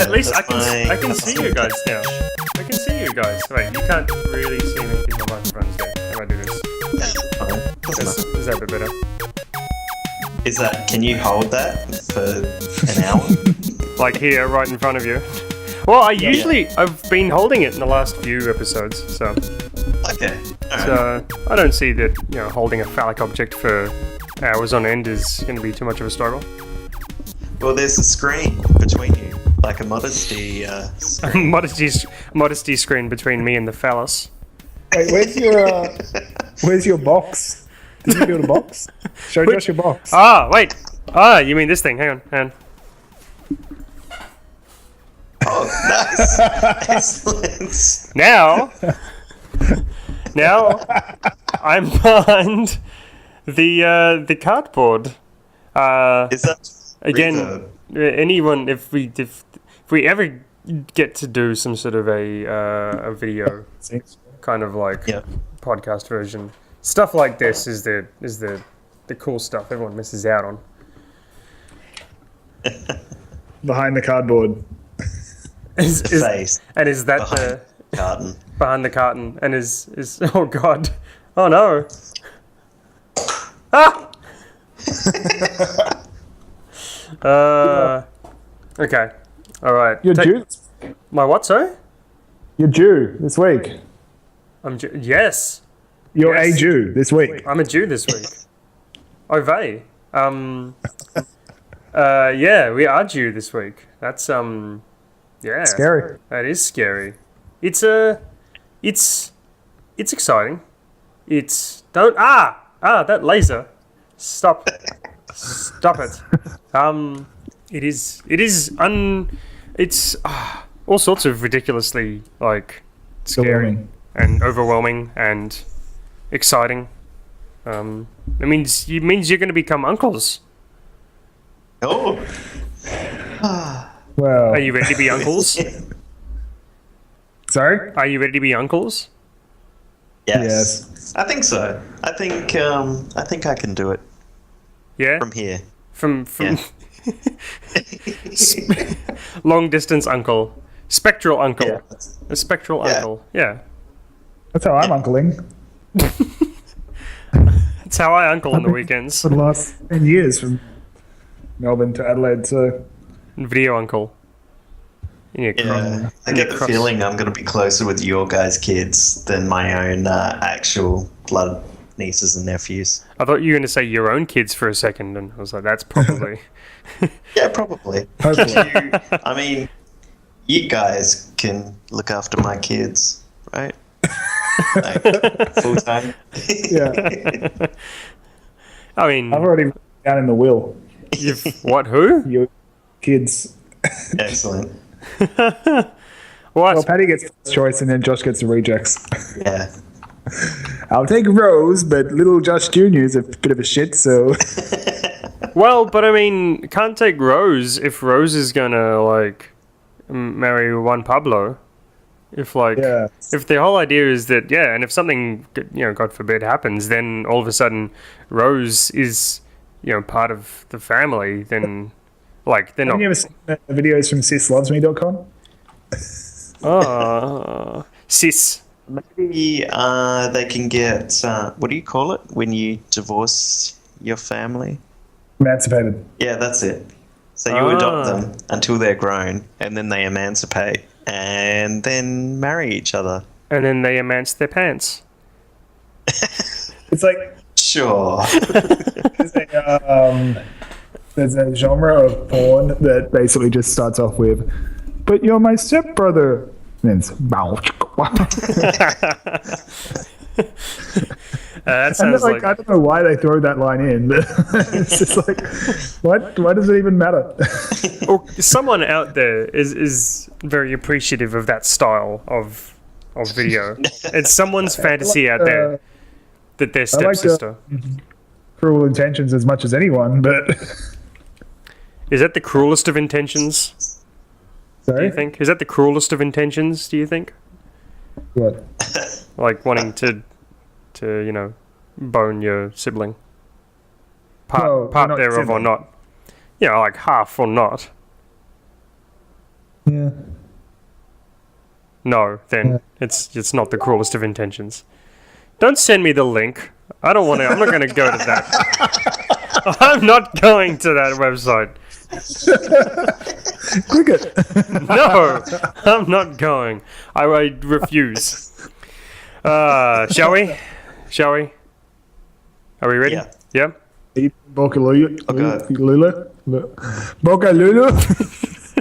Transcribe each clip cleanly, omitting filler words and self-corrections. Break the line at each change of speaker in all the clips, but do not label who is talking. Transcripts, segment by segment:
at least I can see you guys now. I can see you guys. Wait, you can't really see me because my microphone's there. How do I do this? Is that a bit better?
Can you hold that for an hour?
Like here, right in front of you. Well, I've been holding it in the last few episodes, so.
Okay.
So I don't see that holding a phallic object for hours on end is going to be too much of a struggle.
Well, there's a screen between you, like a modesty screen.
modesty screen between me and the phallus.
Wait, where's your box? Did you build a box? Show Josh your box.
Wait. You mean this thing? Hang on.
Oh, nice. Excellent.
Now I'm behind the cardboard.
Is that
again? Anyone, if we ever get to do some sort of a video kind of like podcast version, stuff like this is the cool stuff everyone misses out on.
Behind the cardboard.
Is that behind the carton? And is oh god, oh no, okay, all right.
You're due.
My what? Sorry.
You're due this week.
Yes.
You're a Jew this week.
I'm a Jew this week. Ove. Yeah, we are due this week. That's yeah.
Scary.
That is scary. It's exciting. It's that laser. Stop it. It's all sorts of ridiculously like scary and overwhelming and exciting. It means you're going to become uncles.
Oh.
Well,
are you ready to be uncles?
Sorry?
Are you ready to be uncles?
Yes. I think so. I think I can do it.
Yeah.
From here.
From long distance uncle, spectral uncle, a spectral uncle. Yeah.
That's how I'm uncling.
That's how I uncle on the weekends.
For the last 10 years from Melbourne to Adelaide, so.
Video uncle.
I get the feeling I'm going to be closer with your guys' kids than my own actual blood nieces and nephews.
I thought you were going to say your own kids for a second, and I was like, that's probably...
Yeah, probably.
Hopefully.
I mean, you guys can look after my kids, right? Like, full time.
Yeah.
I mean...
I've already written down in the will.
You've... What, who?
Your kids.
Excellent.
What?
Well, Paddy gets first choice and then Josh gets the rejects.
Yeah.
I'll take Rose, but little Josh Jr. is a bit of a shit, so...
Well, but I mean, can't take Rose if Rose is gonna, like, marry Juan Pablo. If the whole idea is that, and if something, God forbid, happens, then all of a sudden Rose is, part of the family, then... Like, they're not...
Have you ever seen the videos from sislovesme.com?
Sis.
Maybe they can get, what do you call it when you divorce your family?
Emancipated.
Yeah, that's it. So you adopt them until they're grown, and then they emancipate, and then marry each other.
And then they emance their pants.
It's like...
Sure.
There's a genre of porn that basically just starts off with, but you're my stepbrother. And it's
that sounds like...
I don't know why they throw that line in, but it's just like, what? Why does it even matter?
Well, someone out there is very appreciative of that style of video. It's someone's fantasy out there that their stepsister.
Cruel intentions as much as anyone, but...
Is that the cruelest of intentions?
Sorry?
Do you think? Is that the cruelest of intentions, do you think?
What?
Like wanting to bone your sibling? Part thereof or not. Like half or not.
Yeah.
No, then it's not the cruelest of intentions. Don't send me the link. I don't want to. I'm not going to go to that. I'm not going to that website.
Click it.
No, I'm not going. I refuse. Shall we? Shall we? Are we ready?
Yeah.
Boca Lulu. Boca Lulu.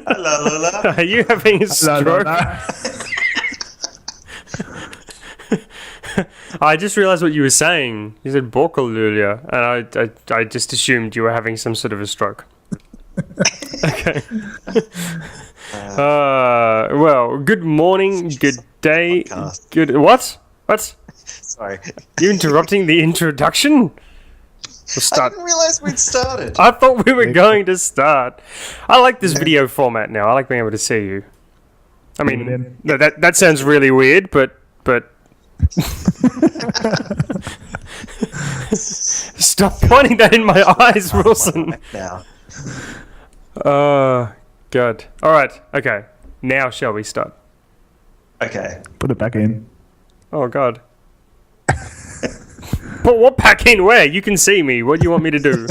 Hello, Lola.
Are you having a stroke? I just realized what you were saying. You said Borkalulia, and I just assumed you were having some sort of a stroke. Okay. Well, good morning, good day, good... What? What?
Sorry.
You interrupting the introduction? We'll start.
I didn't realize we'd started.
I thought we were going to start. I like this video format now. I like being able to see you. I mean, no, that sounds really weird, but stop pointing that in my eyes, Wilson.
Now.
God. All right. Okay. Now shall we start?
Okay.
Put it back in.
Oh God. Put what back in where? You can see me. What do you want me to do?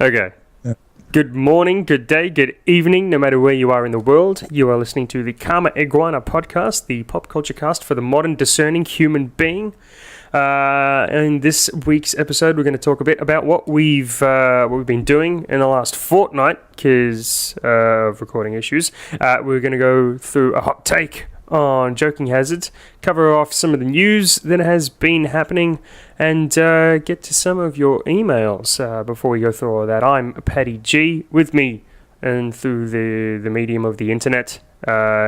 Okay. Good morning, good day, good evening, no matter where you are in the world. You are listening to the Iguana podcast, the pop culture cast for the modern discerning human being. In this week's episode, we're going to talk a bit about what we've been doing in the last fortnight because of recording issues. We're going to go through a hot take on Joking Hazards, cover off some of the news that has been happening, and get to some of your emails. Before we go through all that, I'm Paddy G. With me, and through the medium of the internet,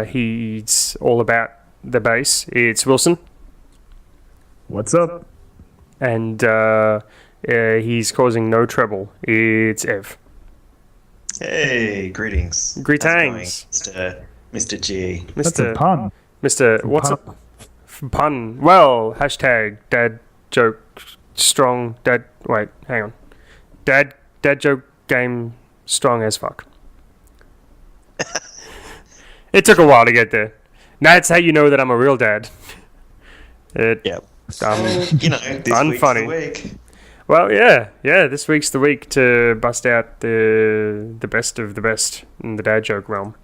he's all about the bass. It's Wilson.
What's up?
And he's causing no trouble. It's Ev.
Hey, greetings.
Greetings.
Mr. G.
That's a pun.
Mr. What's up? Pun. Well, hashtag dad joke strong. Dad. Wait, hang on. Dad joke game strong as fuck. It took a while to get there. That's how you know that I'm a real dad.
Yep. This
unfunny.
week's the week.
Well, yeah. This week's the week to bust out the best of the best in the dad joke realm.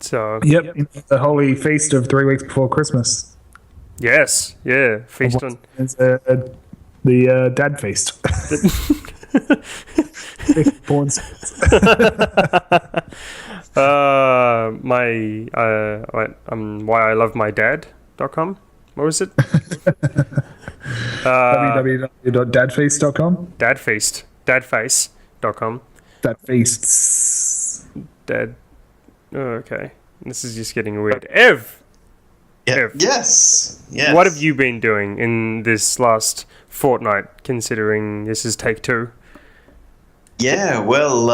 So.
Yep, the holy feast of 3 weeks before Christmas.
Yes, yeah, feast on.
It's the dad feast. Porn
why I love my dad.com. What was it?
www.dadfeast.com.
Dadface.com.
Dad feasts.
Dad. Oh, okay. This is just getting weird. Ev! Ev.
Yes.
What have you been doing in this last fortnight, considering this is take 2?
Yeah, well,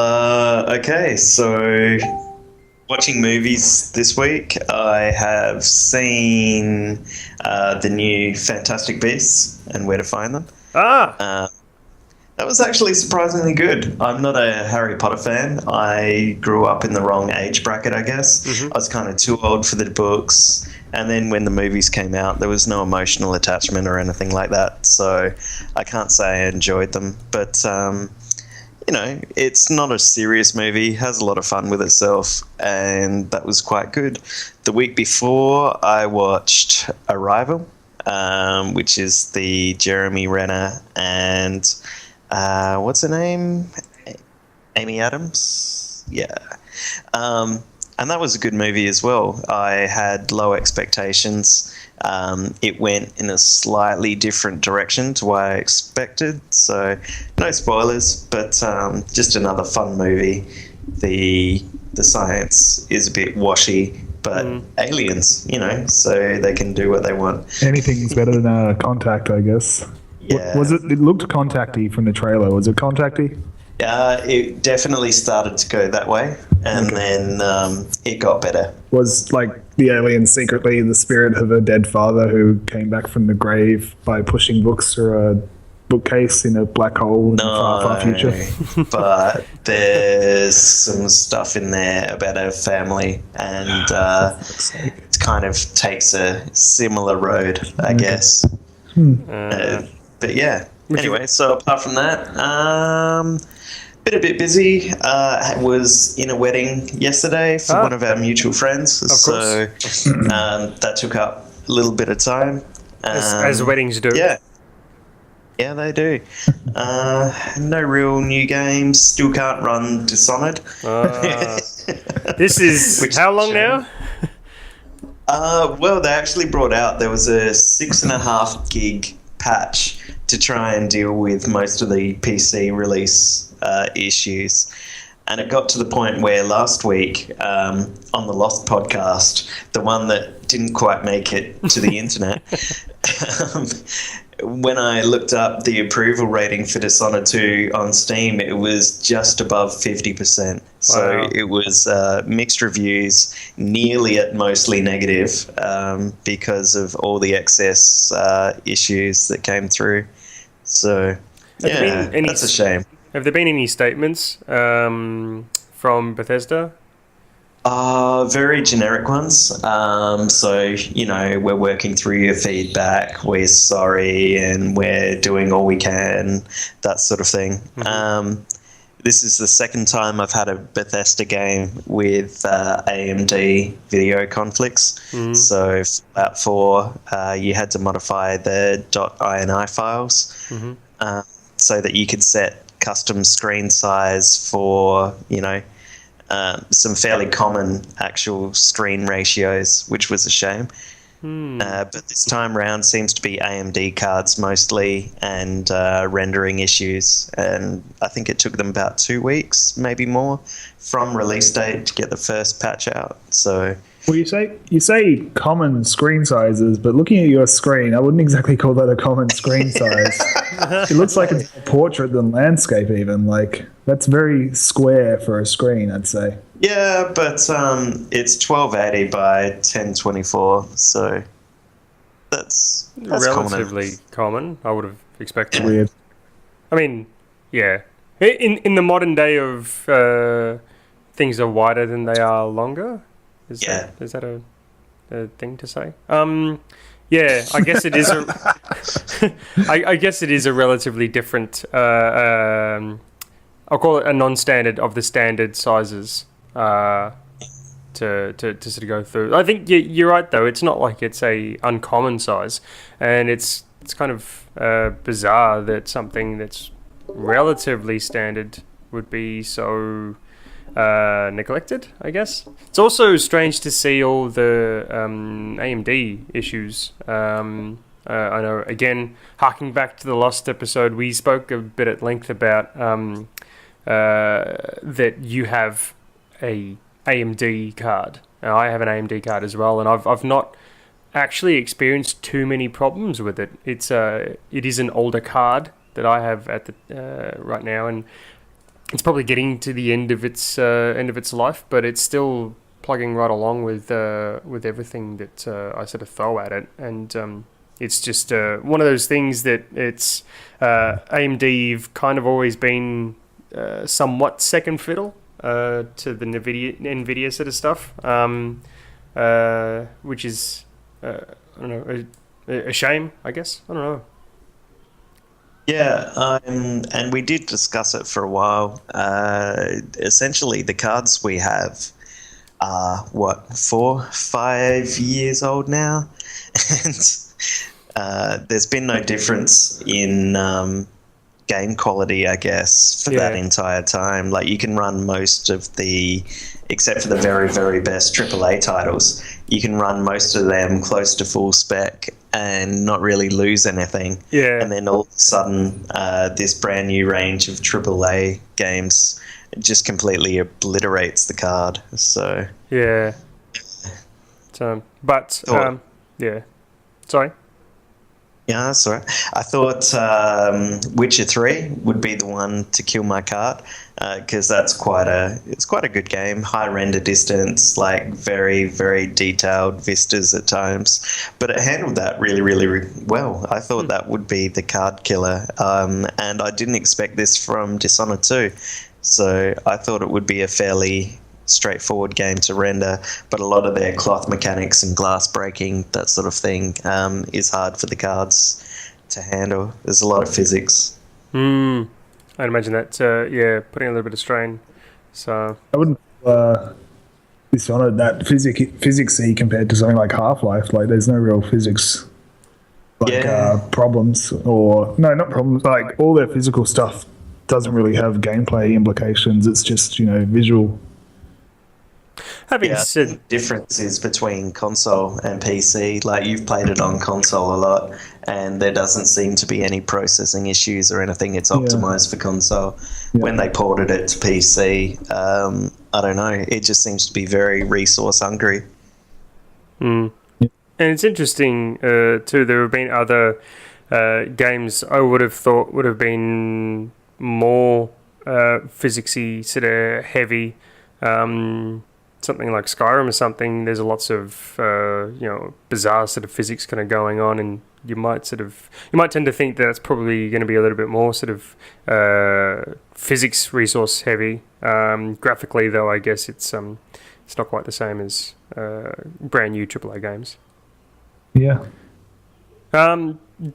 okay, so watching movies this week, I have seen the new Fantastic Beasts and Where to Find Them. That was actually surprisingly good. I'm not a Harry Potter fan. I grew up in the wrong age bracket, I guess. Mm-hmm. I was kind of too old for the books. And then when the movies came out, there was no emotional attachment or anything like that. So I can't say I enjoyed them. But, it's not a serious movie. It has a lot of fun with itself. And that was quite good. The week before, I watched Arrival, which is the Jeremy Renner and... what's her name? Amy Adams? Yeah. And that was a good movie as well. I had low expectations. It went in a slightly different direction to what I expected. So, no spoilers, but just another fun movie. The science is a bit washy, but aliens, so they can do what they want.
Anything's better than Contact, I guess.
Yeah.
Was it? It looked Contacty from the trailer. Was it Contacty?
It definitely started to go that way, and then it got better.
Was like the alien secretly the spirit of a dead father who came back from the grave by pushing books through a bookcase in a black hole in the far, far future.
But there's some stuff in there about her family, and it kind of takes a similar road, I guess. But yeah. Anyway, so apart from that, been a bit busy. Was in a wedding yesterday for one of our mutual friends, so that took up a little bit of time.
As weddings do.
Yeah, they do. No real new games. Still can't run Dishonored.
This is how long now?
Well, they actually brought out, there was a 6.5 gig patch to try and deal with most of the PC release issues. And it got to the point where last week on the Lost podcast, the one that didn't quite make it to the internet, when I looked up the approval rating for Dishonored 2 on Steam, it was just above 50%. So it was mixed reviews, nearly at mostly negative, because of all the excess issues that came through. So, that's a shame.
Have there been any statements from Bethesda?
Very generic ones. So, we're working through your feedback, we're sorry, and we're doing all we can, that sort of thing. Mm-hmm. This is the second time I've had a Bethesda game with AMD video conflicts. Mm-hmm. So, Fallout 4, you had to modify the .ini files so that you could set custom screen size for, some fairly common actual screen ratios, which was a shame. But this time round seems to be AMD cards mostly, and rendering issues. And I think it took them about 2 weeks, maybe more, from release date to get the first patch out. So,
well, you say common screen sizes, but looking at your screen, I wouldn't exactly call that a common screen size. It looks like it's more portrait than landscape even. Like, that's very square for a screen, I'd say.
Yeah, but it's 1280 by 1024, so that's
relatively common. I would have expected.
Weird.
I mean, yeah. In the modern day of things are wider than they are longer. Is that a thing to say? Yeah, I guess it is. I guess it is a relatively different. I'll call it a non-standard of the standard sizes to sort of go through. I think you're right though. It's not like it's a uncommon size, and it's kind of bizarre that something that's relatively standard would be so neglected, I guess. It's also strange to see all the AMD issues. I know, again, harking back to the Lost episode, we spoke a bit at length about that you have a AMD card. Now, I have an AMD card as well, and I've not actually experienced too many problems with it. It is an older card that I have at the right now, and it's probably getting to the end of its life, but it's still plugging right along with everything that I sort of throw at it, and it's just one of those things that it's AMD've kind of always been somewhat second fiddle to the NVIDIA sort of stuff, which is I don't know, a shame, I guess. I don't know.
Yeah, and we did discuss it for a while. Essentially, the cards we have are, 4-5 years old now? And there's been no difference in game quality, I guess, for that entire time. Like, you can run most of except for the very, very best AAA titles, you can run most of them close to full spec and not really lose anything.
Yeah.
And then all of a sudden, this brand new range of AAA games just completely obliterates the card. So
yeah. Yeah. Sorry.
Yeah, that's all right. I thought Witcher 3 would be the one to kill my cart because it's quite a good game. High render distance, like very very detailed vistas at times, but it handled that really really well. I thought that would be the card killer, and I didn't expect this from Dishonored 2. So I thought it would be a fairly straightforward game to render, but a lot of their cloth mechanics and glass breaking, that sort of thing, is hard for the cards to handle. There's a lot of physics.
I'd imagine that, putting a little bit of strain. So
I wouldn't Dishonored that physicsy compared to something like Half-Life. Like, there's no real physics, problems, or no, not problems. Like, all their physical stuff doesn't really have gameplay implications. It's just, visual.
having said
Differences between console and PC, like you've played it on console a lot, and there doesn't seem to be any processing issues or anything. It's optimized for console. When they ported it to PC, I don't know, it just seems to be very resource hungry.
And it's interesting too, there have been other games I would have thought would have been more physicsy sort of heavy, something like Skyrim or something. There's lots of bizarre sort of physics kind of going on, and you might tend to think that it's probably going to be a little bit more sort of physics resource heavy. Graphically though, I guess it's not quite the same as brand new AAA games.
Yeah.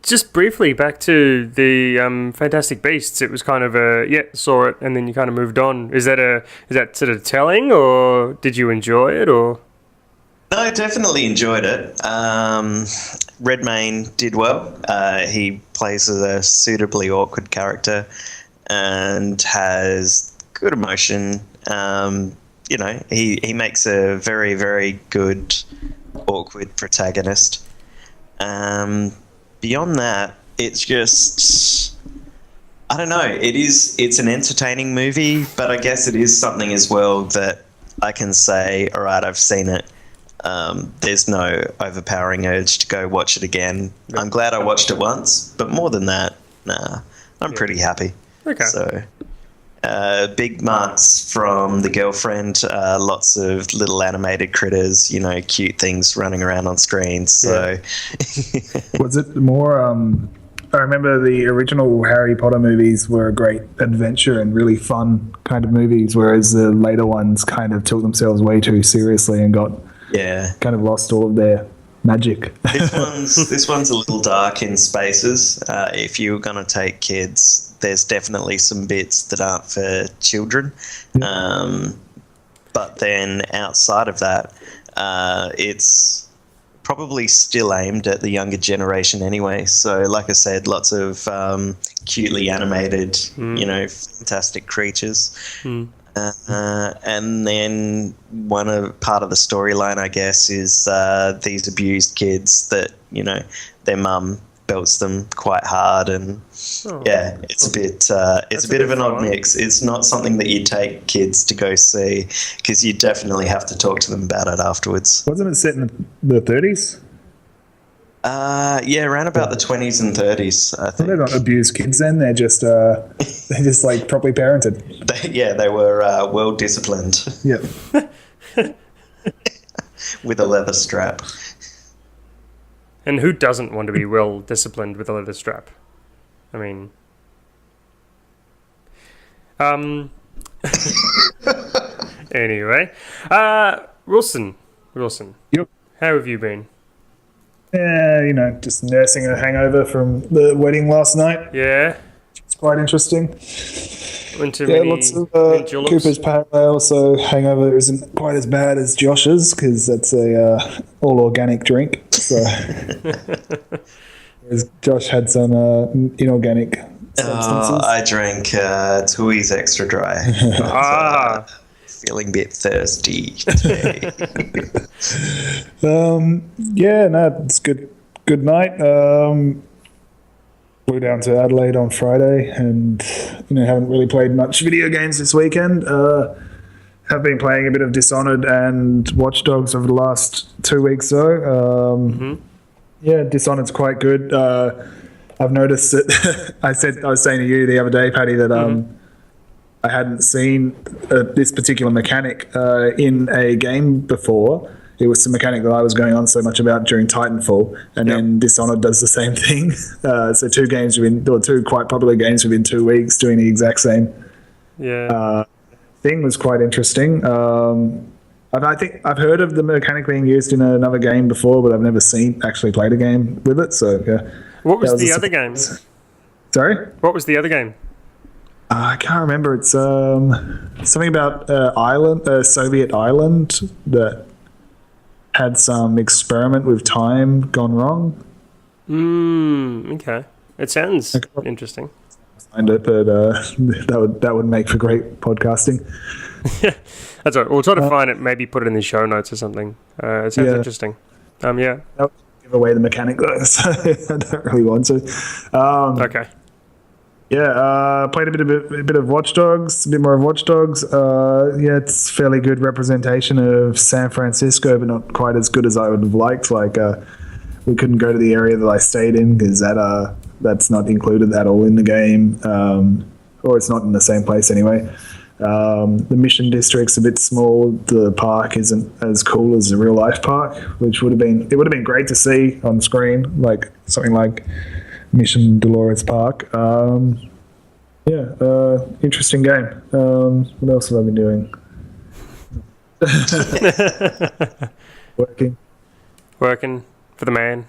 Just briefly back to the Fantastic Beasts. It was kind of saw it and then you kind of moved on. Is that sort of telling, or did you enjoy it, or?
No, I definitely enjoyed it. Redmayne did well. He plays a suitably awkward character and has good emotion. He makes a very, very good awkward protagonist. Beyond that, it's just, I don't know, it's an entertaining movie, but I guess it is something as well that I can say, all right, I've seen it. There's no overpowering urge to go watch it again. I'm glad I watched it once, but more than that, nah, I'm pretty happy.
Okay.
So, big marks from the girlfriend, lots of little animated critters, cute things running around on screen. So,
was it more? I remember the original Harry Potter movies were a great adventure and really fun kind of movies, whereas the later ones kind of took themselves way too seriously and got kind of lost all of their magic.
This one's a little dark in spaces. If you were going to take kids, there's definitely some bits that aren't for children. But then outside of that, it's probably still aimed at the younger generation anyway. So like I said, lots of cutely animated, fantastic creatures. And then part of the storyline, I guess, is these abused kids that, their mum belts them quite hard, and it's a bit of an odd mix. It's not something that you take kids to go see, because you definitely have to talk to them about it afterwards.
Wasn't it set in the 30s?
Around about the 20s and 30s, I think.
Well, they're not abused kids then. They're just like properly parented.
They were well disciplined.
Yep.
With a leather strap.
And who doesn't want to be well disciplined with a leather strap? I mean, anyway, Wilson,
Yep.
How have you been?
Yeah, just nursing a hangover from the wedding last night.
Yeah,
it's quite interesting. Lots of Cooper's Pale Ale, so hangover isn't quite as bad as Josh's, because that's a all organic drink. So, whereas Josh had some inorganic substances.
I drank Tui's Extra Dry. Feeling a bit thirsty today.
It's good night. Flew down to Adelaide on Friday, and haven't really played much video games this weekend. Have been playing a bit of Dishonored and Watch Dogs over the last 2 weeks though. Yeah, Dishonored's quite good. I've noticed that I was saying to you the other day, Paddy, that I hadn't seen this particular mechanic in a game before. It was the mechanic that I was going on so much about during Titanfall, and then Dishonored does the same thing. So two quite popular games within 2 weeks doing the exact same thing was quite interesting. I think I've heard of the mechanic being used in another game before, but I've never actually played a game with it. So yeah.
What was the other game?
Sorry?
What was the other game?
I can't remember. It's something about a Soviet island that had some experiment with time gone wrong.
Okay. It sounds interesting.
Find it, but that would make for great podcasting.
Yeah, that's right. We'll try to find it. Maybe put it in the show notes or something. It sounds interesting. Yeah.
That would give away the mechanic though, so I don't really want to.
Okay.
Yeah, played a bit of Watch Dogs, a bit more of Watch Dogs. Yeah, it's fairly good representation of San Francisco, but not quite as good as I would have liked. Like, we couldn't go to the area that I stayed in because that's not included at all in the game, or it's not in the same place anyway. The Mission District's a bit small. The park isn't as cool as a real life park, which would have been great to see on screen, like something like Mission Dolores Park. Interesting game. What else have I been doing?
Working
for the man.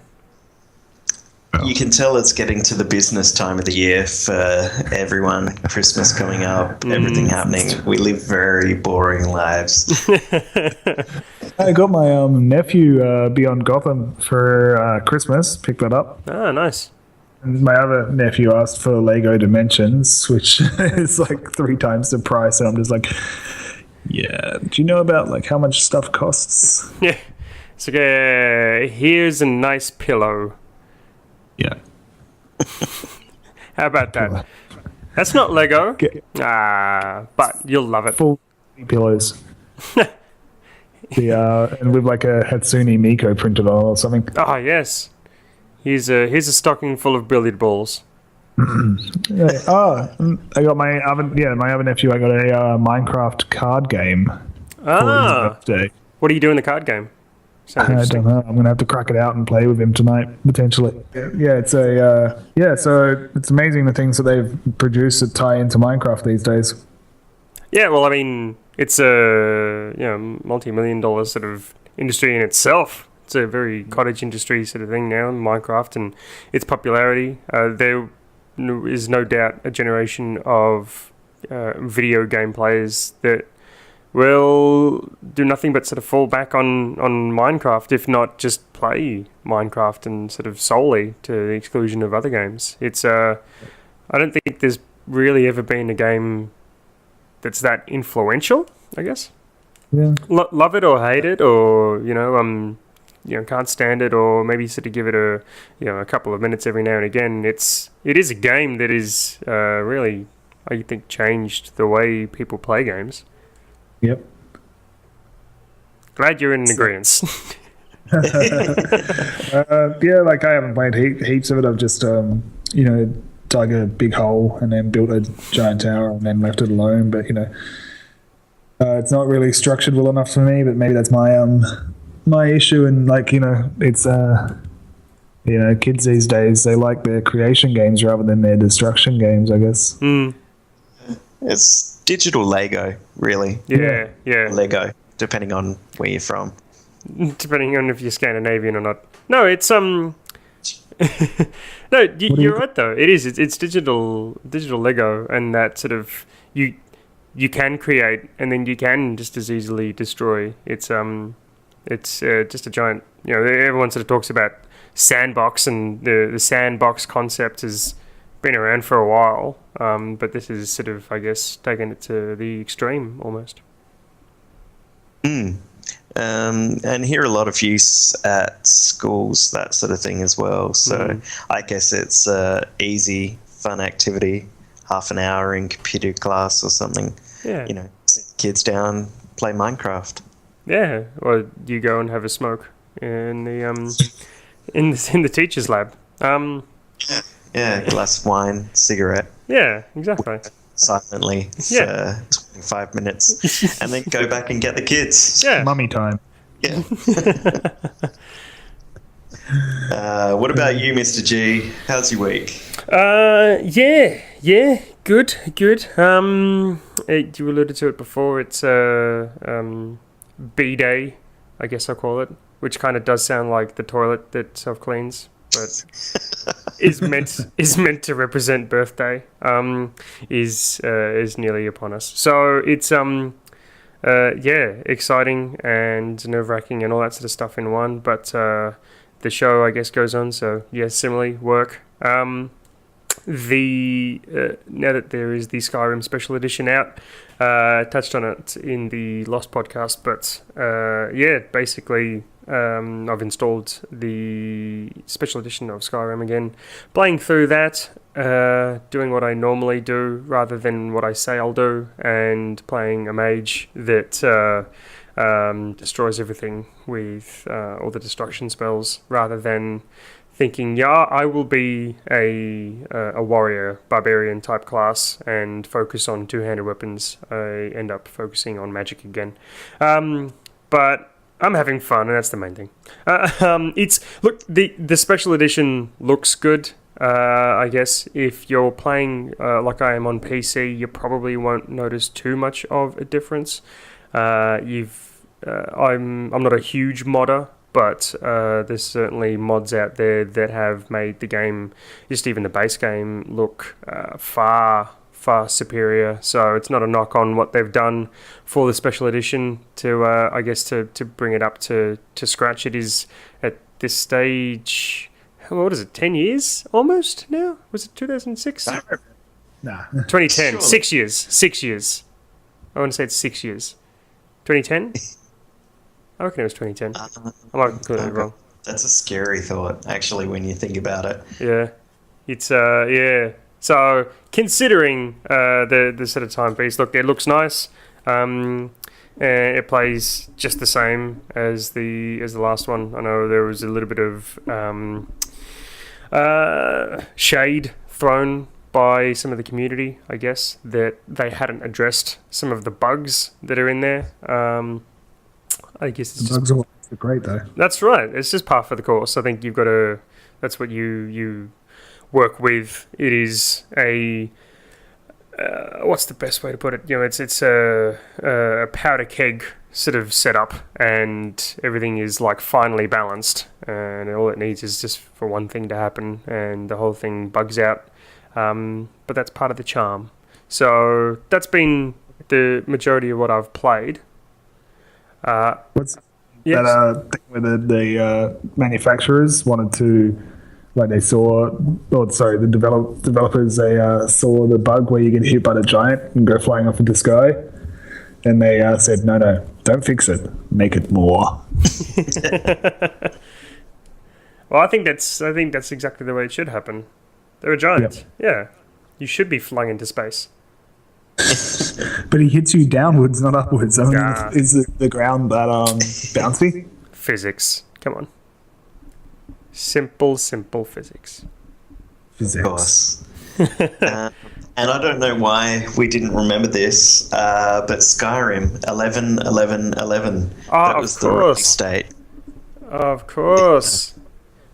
You can tell it's getting to the business time of the year for everyone. Christmas coming up, everything happening. We live very boring lives.
I got my nephew Beyond Gotham for Christmas. Picked that up.
Oh, nice.
And my other nephew asked for Lego Dimensions, which is like 3 times the price, and I'm just like, yeah. Do you know about like how much stuff costs?
Yeah. It's like, here's a nice pillow.
Yeah.
How about that? That's not Lego. But you'll love it.
Full pillows. And with like a Hatsune Miku printed on or something.
Oh, yes. Here's a stocking full of billiard balls.
I got my other nephew. I got a Minecraft card game.
What do you do in the card game?
I don't know. I'm gonna have to crack it out and play with him tonight, potentially. Yeah, it's so it's amazing the things that they've produced that tie into Minecraft these days.
Yeah, well, I mean, it's a multi-million-dollar sort of industry in itself. It's a very cottage industry sort of thing now, Minecraft, and its popularity. There is no doubt a generation of video game players that will do nothing but sort of fall back on Minecraft, if not just play Minecraft and sort of solely to the exclusion of other games. It's I don't think there's really ever been a game that's that influential, I guess.
Yeah.
Love it or hate it, or can't stand it, or maybe sort of give it a couple of minutes every now and again. It is a game that is really, I think, changed the way people play games.
Yep.
Glad you're in agreement.
Like I haven't played heaps of it. I've just dug a big hole and then built a giant tower and then left it alone. But it's not really structured well enough for me. But maybe that's my issue. And it's kids these days, they like their creation games rather than their destruction games, I guess.
It's digital Lego, really.
Yeah.
Lego, depending on where you're from.
Depending on if you're Scandinavian or not. No, it's No, you're right though. It is. It's digital Lego, and that sort of you can create and then you can just as easily destroy. It's just a giant. Everyone sort of talks about sandbox, and the sandbox concept has been around for a while, but this is sort of, I guess, taking it to the extreme almost.
And here a lot of use at schools, that sort of thing as well. So I guess it's easy, fun activity, half an hour in computer class or something.
Yeah.
Sit kids down, play Minecraft.
Yeah, or you go and have a smoke in the in the teacher's lab.
Yeah, glass of wine, cigarette.
Yeah, exactly.
Silently for 25 minutes, and then go back and get the kids.
Yeah,
mummy time.
Yeah. What about you, Mr. G? How's your week?
Yeah, good. You alluded to it before. It's B day, I guess I'll call it, which kind of does sound like the toilet that self cleans, but is meant to represent birthday. Is nearly upon us. So it's exciting and nerve-wracking and all that sort of stuff in one. But the show, I guess, goes on. So similarly, work. Now that there is the Skyrim Special Edition out, touched on it in the Lost podcast, but basically I've installed the Special Edition of Skyrim again, playing through that, doing what I normally do rather than what I say I'll do, and playing a mage that destroys everything with all the destruction spells, rather than thinking, I will be a warrior, barbarian type class and focus on two-handed weapons. I end up focusing on magic again. But I'm having fun, and that's the main thing. The special edition looks good. I guess if you're playing like I am on PC, you probably won't notice too much of a difference. I'm not a huge modder, but there's certainly mods out there that have made the game, just even the base game, look far superior. So it's not a knock on what they've done for the special edition to bring it up to scratch. It is at this stage, what is it, 10 years almost now? Was it 2006?
Nah.
2010.
Surely.
6 years. 6 years. I want to say it's 6 years. 2010? I reckon it was 2010. I might have got it wrong.
That's a scary thought, actually, when you think about it.
Yeah. It's, So, considering the sort of timepiece, look, it looks nice. It plays just the same as the last one. I know there was a little bit of shade thrown by some of the community, I guess, that they hadn't addressed some of the bugs that are in there. I guess it's
bugs are great though.
That's right. It's just par for the course. I think you've got to. That's what you work with. It is a. What's the best way to put it? It's a powder keg sort of setup, and everything is like finely balanced, and all it needs is just for one thing to happen, and the whole thing bugs out. But that's part of the charm. So that's been the majority of what I've played.
What's that thing where the manufacturers wanted to, like the developers, they saw the bug where you get hit by the giant and go flying off into the sky, and they said, no, don't fix it, make it more.
Well, I think that's exactly the way it should happen. They're a giant. Yep. Yeah, you should be flung into space.
But he hits you downwards, not upwards. I mean, is the ground that bouncy?
Physics. Come on. Simple physics.
Of course. And I don't know why we didn't remember this, but Skyrim 11.11.11. That was the release date.
Of course.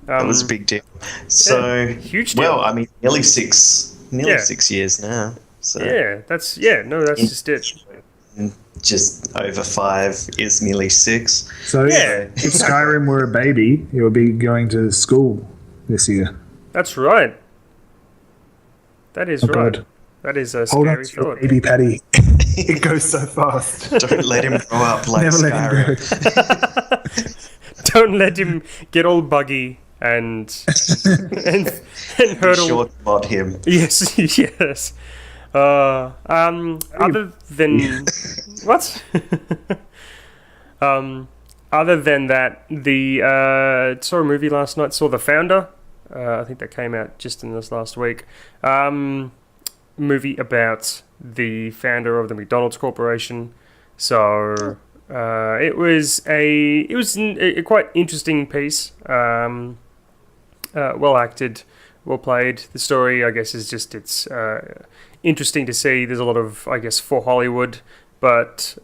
That was a big deal. So,
huge deal.
Well, I mean, nearly 6 years now. So
that's just it.
Just over 5 is nearly 6.
So if Skyrim were a baby, it would be going to school this year.
That's right. That is right.
God.
That is a
Hold
scary
on to your
thought.
baby Paddy. It goes so fast.
Don't let him grow up like
Never
Skyrim.
Let him go.
Don't let him get all buggy and hurdle.
Short mod him.
Yes. Other than what? Other than that, saw a movie last night. Saw The Founder. I think that came out just in this last week. Movie about the founder of the McDonald's Corporation. So it was a quite interesting piece. well acted, well played. The story, I guess, is just it's interesting to see. There's a lot of, I guess, for Hollywood, but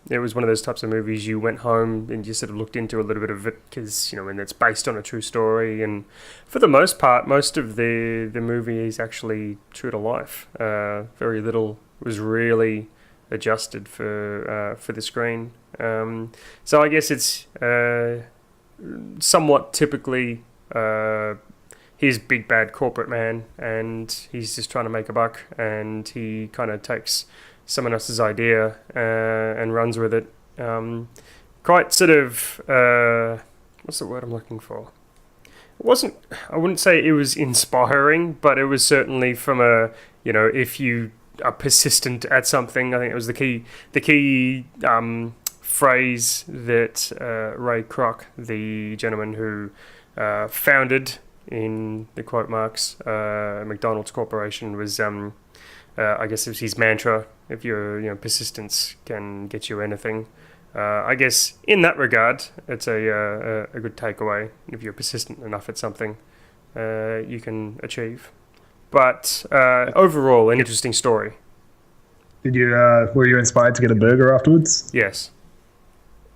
it was one of those types of movies you went home and you sort of looked into a little bit of it because, and it's based on a true story. And for the most part, most of the movie is actually true to life. Very little was really adjusted for the screen. So I guess it's somewhat typically he's big bad corporate man and he's just trying to make a buck, and he kind of takes someone else's idea and runs with it. Quite sort of what's the word I'm looking for? I wouldn't say it was inspiring, but it was certainly from a, if you are persistent at something. I think it was the key phrase that Ray Kroc, the gentleman who founded, in the quote marks, McDonald's Corporation, was I guess it was his mantra. If you're persistence can get you anything. I guess in that regard, it's a good takeaway. If you're persistent enough at something, you can achieve. But overall, an interesting story.
Did you? Were you inspired to get a burger afterwards?
Yes.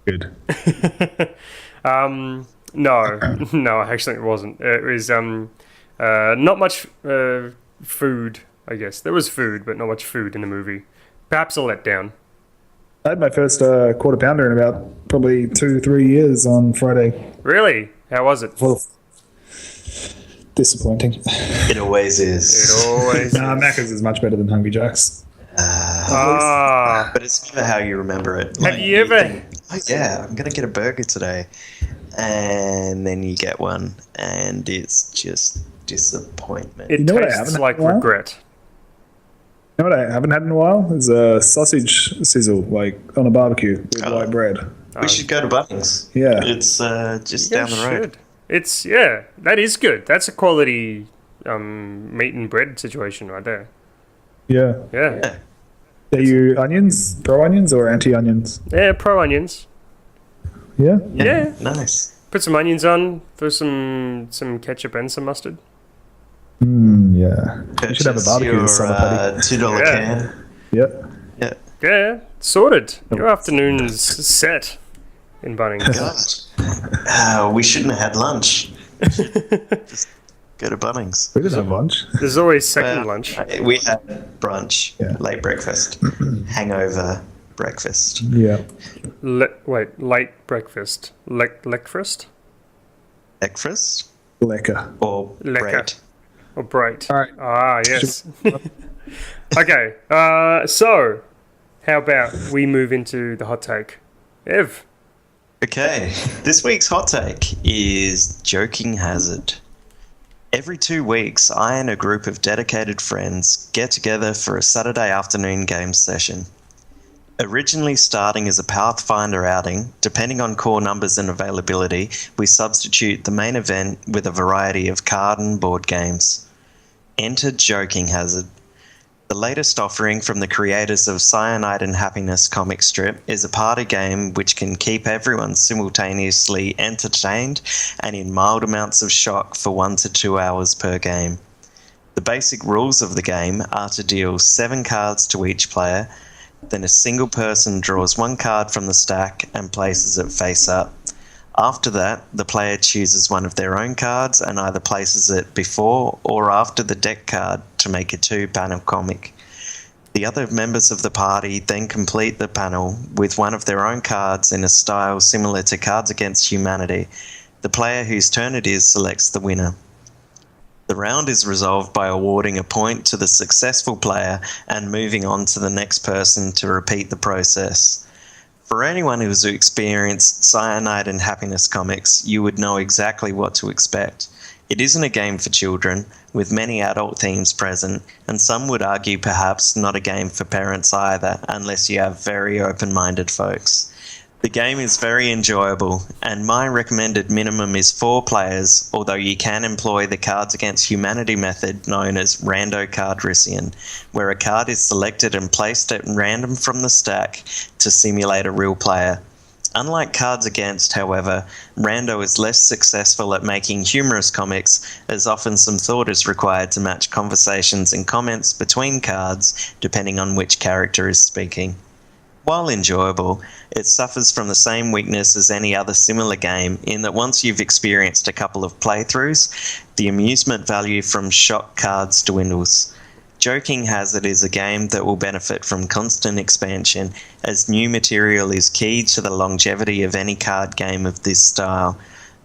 Good.
No, actually it wasn't. It was not much food, I guess. There was food, but not much food in the movie. Perhaps a letdown.
I had my first quarter pounder in about probably 2-3 years on Friday.
Really? How was it?
Well, disappointing.
It always is.
It always
Nah, Macca's is much better than Hungry Jack's.
But it's never how you remember it.
Have you ever...
think, oh yeah, I'm going to get a burger today. And then you get one, and it's just disappointment.
It tastes like regret.
You know what I haven't had in a while? Is a sausage sizzle, like on a barbecue with white bread.
We should go to Bunnings.
Yeah.
It's just down the road.
That is good. That's a quality meat and bread situation right there.
Yeah.
Yeah.
Are you pro onions or anti-onions?
Yeah, pro onions.
Yeah?
Yeah.
Nice.
Put some onions on, throw some ketchup and some mustard.
Yeah.
Purchase
you should have a barbecue this summer, Paddy.
$2 can.
Yep.
Yeah.
Yeah, sorted. Your afternoon's set in Bunnings.
God. We shouldn't have had lunch. Just go to Bunnings.
We didn't have lunch.
There's always second lunch.
We had brunch, late breakfast, hangover breakfast.
Yeah.
Late breakfast. Breakfast?
Breakfast?
Lekker.
Or bread?
Or bread.
All right.
Ah, yes. Okay, so how about we move into the hot take? Ev?
Okay, this week's hot take is joking hazard. Every 2 weeks, I and a group of dedicated friends get together for a Saturday afternoon game session. Originally starting as a Pathfinder outing, depending on core numbers and availability, we substitute the main event with a variety of card and board games. Enter Joking Hazard. The latest offering from the creators of Cyanide and Happiness comic strip is a party game which can keep everyone simultaneously entertained and in mild amounts of shock for 1 to 2 hours per game. The basic rules of the game are to deal 7 cards to each player, then a single person draws 1 card from the stack and places it face up. After that, the player chooses one of their own cards and either places it before or after the deck card to make a 2-panel comic. The other members of the party then complete the panel with one of their own cards in a style similar to Cards Against Humanity. The player whose turn it is selects the winner. The round is resolved by awarding a point to the successful player and moving on to the next person to repeat the process. For anyone who has experienced Cyanide and Happiness comics, you would know exactly what to expect. It isn't a game for children, with many adult themes present, and some would argue perhaps not a game for parents either, unless you have very open-minded folks. The game is very enjoyable, and my recommended minimum is 4 players, although you can employ the Cards Against Humanity method known as Rando Cardrician, where a card is selected and placed at random from the stack to simulate a real player. Unlike Cards Against, however, Rando is less successful at making humorous comics, as often some thought is required to match conversations and comments between cards, depending on which character is speaking. While enjoyable, it suffers from the same weakness as any other similar game in that once you've experienced a couple of playthroughs, the amusement value from shock cards dwindles. Joking Hazard is a game that will benefit from constant expansion, as new material is key to the longevity of any card game of this style.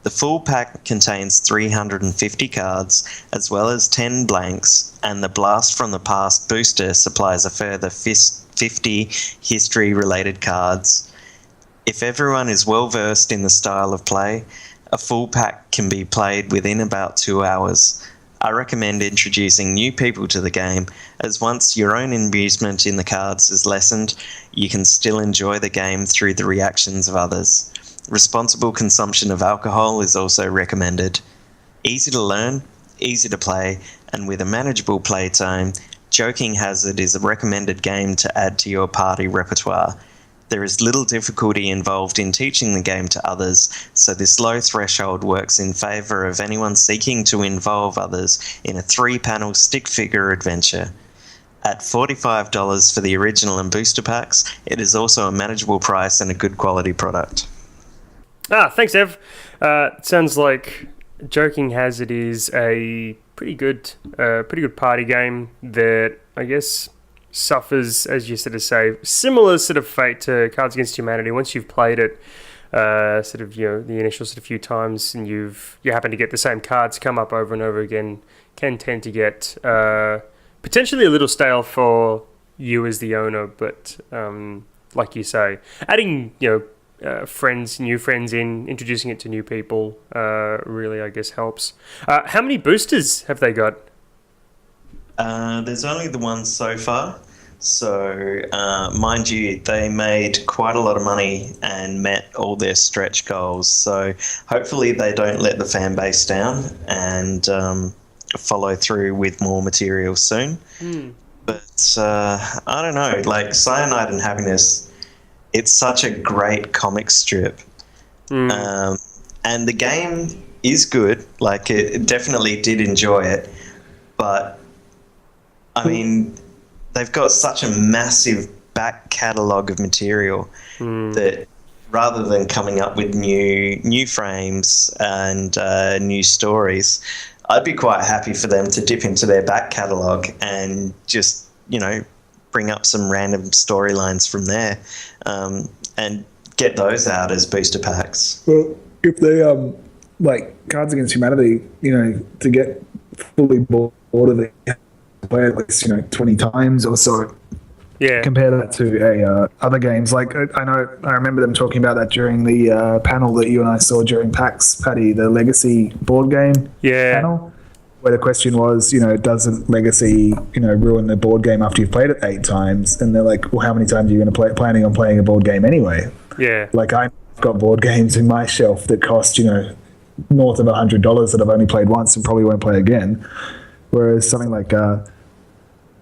The full pack contains 350 cards, as well as 10 blanks, and the Blast from the Past booster supplies a further 50 history-related cards. If everyone is well versed in the style of play, a full pack can be played within about 2 hours. I recommend introducing new people to the game, as once your own amusement in the cards is lessened, you can still enjoy the game through the reactions of others. Responsible consumption of alcohol is also recommended. Easy to learn, easy to play, and with a manageable playtime, Joking Hazard is a recommended game to add to your party repertoire. There is little difficulty involved in teaching the game to others, so this low threshold works in favour of anyone seeking to involve others in a 3-panel stick figure adventure. At $45 for the original and booster packs, it is also a manageable price and a good quality product.
Thanks, Ev. Sounds like Joking Hazard is a pretty good party game that I guess suffers, as you sort of say, similar sort of fate to Cards Against Humanity. Once you've played it, the initial sort of few times, and you happen to get the same cards come up over and over again, can tend to get potentially a little stale for you as the owner. But like you say, adding new friends in, introducing it to new people, really I guess helps. How many boosters have they got?
There's only the one so far. So, mind you, they made quite a lot of money and met all their stretch goals. So, hopefully they don't let the fan base down and follow through with more material soon. But, I don't know, like Cyanide and Happiness, it's such a great comic strip. And the game is good. Like, it definitely did enjoy it. But I mean, they've got such a massive back catalogue of material that rather than coming up with new frames and new stories, I'd be quite happy for them to dip into their back catalogue and just, bring up some random storylines from there and get those out as booster packs.
Well, if they, like Cards Against Humanity, to get fully bored of it, play at least 20 times or so.
Yeah.
Compare that to other games. Like I remember them talking about that during the panel that you and I saw during PAX, Paddy, the Legacy board game panel, where the question was, doesn't Legacy, ruin the board game after you've played it 8 times? And they're like, well, how many times are you going to planning on playing a board game anyway?
Yeah. Like
I've got board games in my shelf that cost, north of $100 that I've only played once and probably won't play again. Whereas something like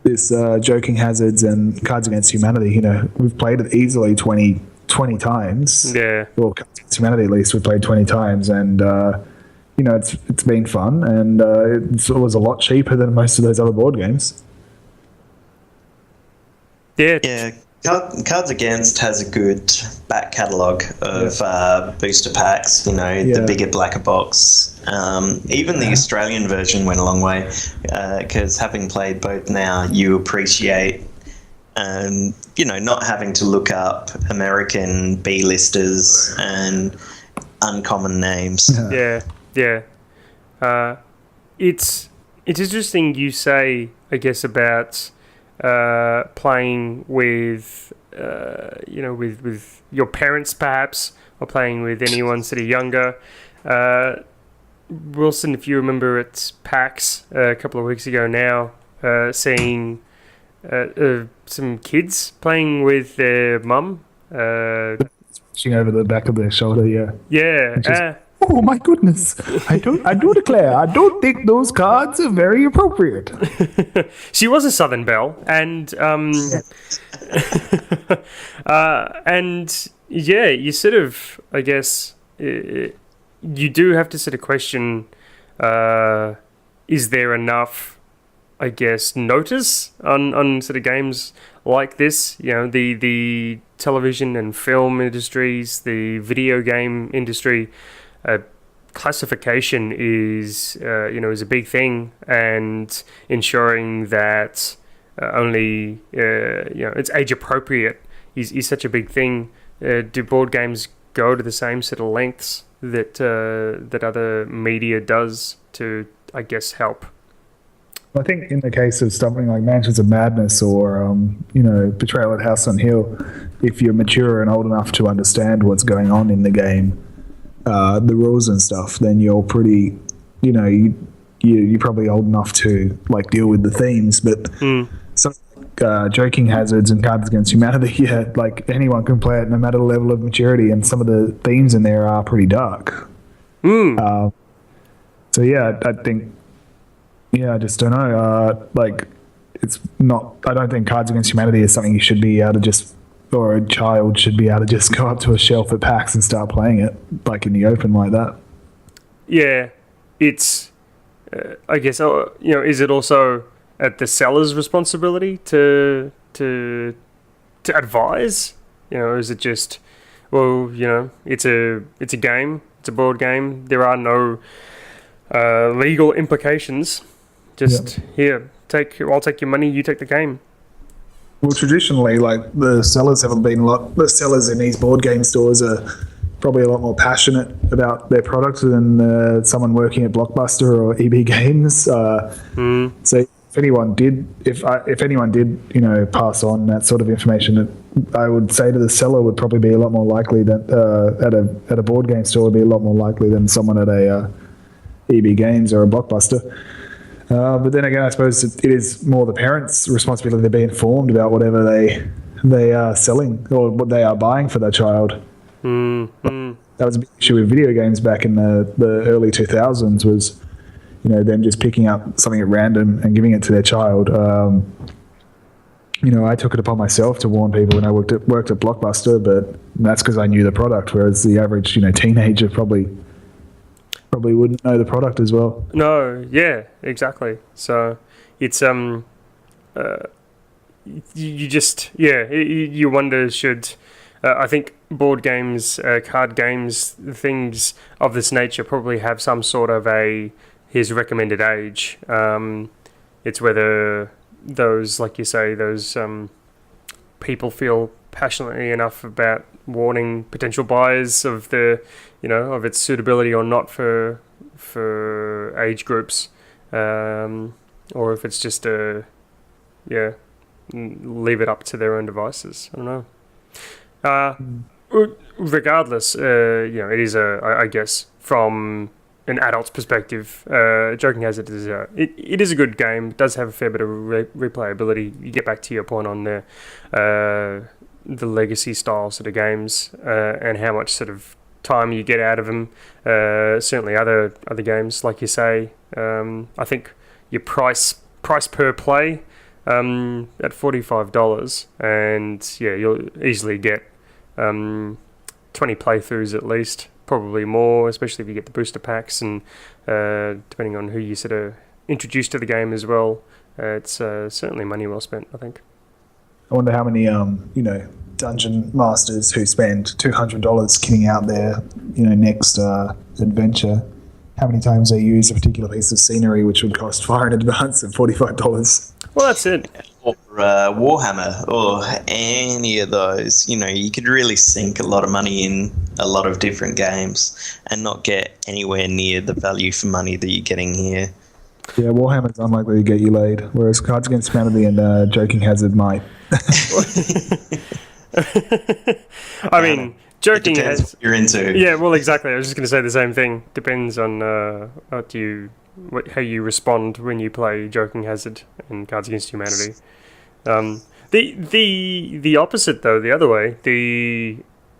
this Joking Hazards and Cards Against Humanity, we've played it easily 20 times.
Yeah.
Well, Cards Against Humanity at least we've played 20 times, and it's been fun, and it was a lot cheaper than most of those other board games.
Yeah. Cards Against has a good back catalogue of booster packs, the bigger, blacker box. Even the Australian version went a long way, because having played both now, you appreciate, not having to look up American B-listers and uncommon names.
Yeah. It's interesting you say, I guess, about playing with with your parents perhaps, or playing with anyone sort of younger. Wilson, if you remember at PAX a couple of weeks ago now, seeing some kids playing with their mum.
Over the back of their shoulder,
Yeah.
Oh my goodness! I do declare, I don't think those cards are very appropriate.
She was a Southern Belle, and and yeah, you sort of, I guess, you do have to sort of question: is there enough, I guess, notice on sort of games like this? You know, the television and film industries, the video game industry. Classification is is a big thing, and ensuring that only it's age appropriate is such a big thing. Do board games go to the same sort of lengths that that other media does to, I guess, help?
I think in the case of something like Mansions of Madness or Betrayal at House on Hill, if you're mature and old enough to understand what's going on in the game, the rules and stuff, then you're pretty, you're probably old enough to like deal with the themes. But something like Joking Hazards and Cards Against Humanity, yeah, like anyone can play it no matter the level of maturity, and some of the themes in there are pretty dark. So yeah, I think, I just don't know. Like, it's not. I don't think Cards Against Humanity is something you should be able to just, or a child should be able to just go up to a shelf at PAX and start playing it, like in the open like that.
Yeah, it's, I guess, is it also at the seller's responsibility to advise? Is it just, well, it's a game, it's a board game. There are no legal implications. Just here, I'll take your money, you take the game.
Well, traditionally, like the sellers haven't been the sellers in these board game stores are probably a lot more passionate about their product than someone working at Blockbuster or EB Games. So if anyone did, pass on that sort of information, I would say to the seller would probably be a lot more likely that at a board game store would be a lot more likely than someone at a EB Games or a Blockbuster. But then again, I suppose it is more the parents' responsibility to be informed about whatever they are selling or what they are buying for their child. That was a big issue with video games back in the early 2000s, was them just picking up something at random and giving it to their child. I took it upon myself to warn people when I worked at Blockbuster, but that's because I knew the product, whereas the average teenager probably wouldn't know the product as well.
No, yeah, exactly. So it's you just you wonder, should I think board games, card games, things of this nature probably have some sort of his recommended age. It's whether those, like you say, those people feel passionately enough about warning potential buyers of of its suitability or not for age groups, or if it's just leave it up to their own devices. I don't know. Regardless, it is I guess from an adult's perspective, Joking Hazard is it is a good game. It does have a fair bit of replayability. You get back to your point on the legacy style sort of games, and how much sort of time you get out of them. Certainly other games, like you say, I think your price per play at $45, and you'll easily get 20 playthroughs at least, probably more, especially if you get the booster packs, and depending on who you sort of introduce to the game as well. It's certainly money well spent, I think.
I wonder how many dungeon masters who spend $200 kitting out their next adventure, how many times they use a particular piece of scenery which would cost far in advance of $45.
Well, that's it.
Or Warhammer, or any of those. You could really sink a lot of money in a lot of different games and not get anywhere near the value for money that you're getting here.
Yeah, Warhammer's unlikely to get you laid, whereas Cards Against Humanity and Joking Hazard might.
I mean, Joking
Hazard, what you're into.
Yeah, well, exactly. I was just going to say the same thing. Depends on how you respond when you play Joking Hazard and Cards Against Humanity. The opposite though, the other way,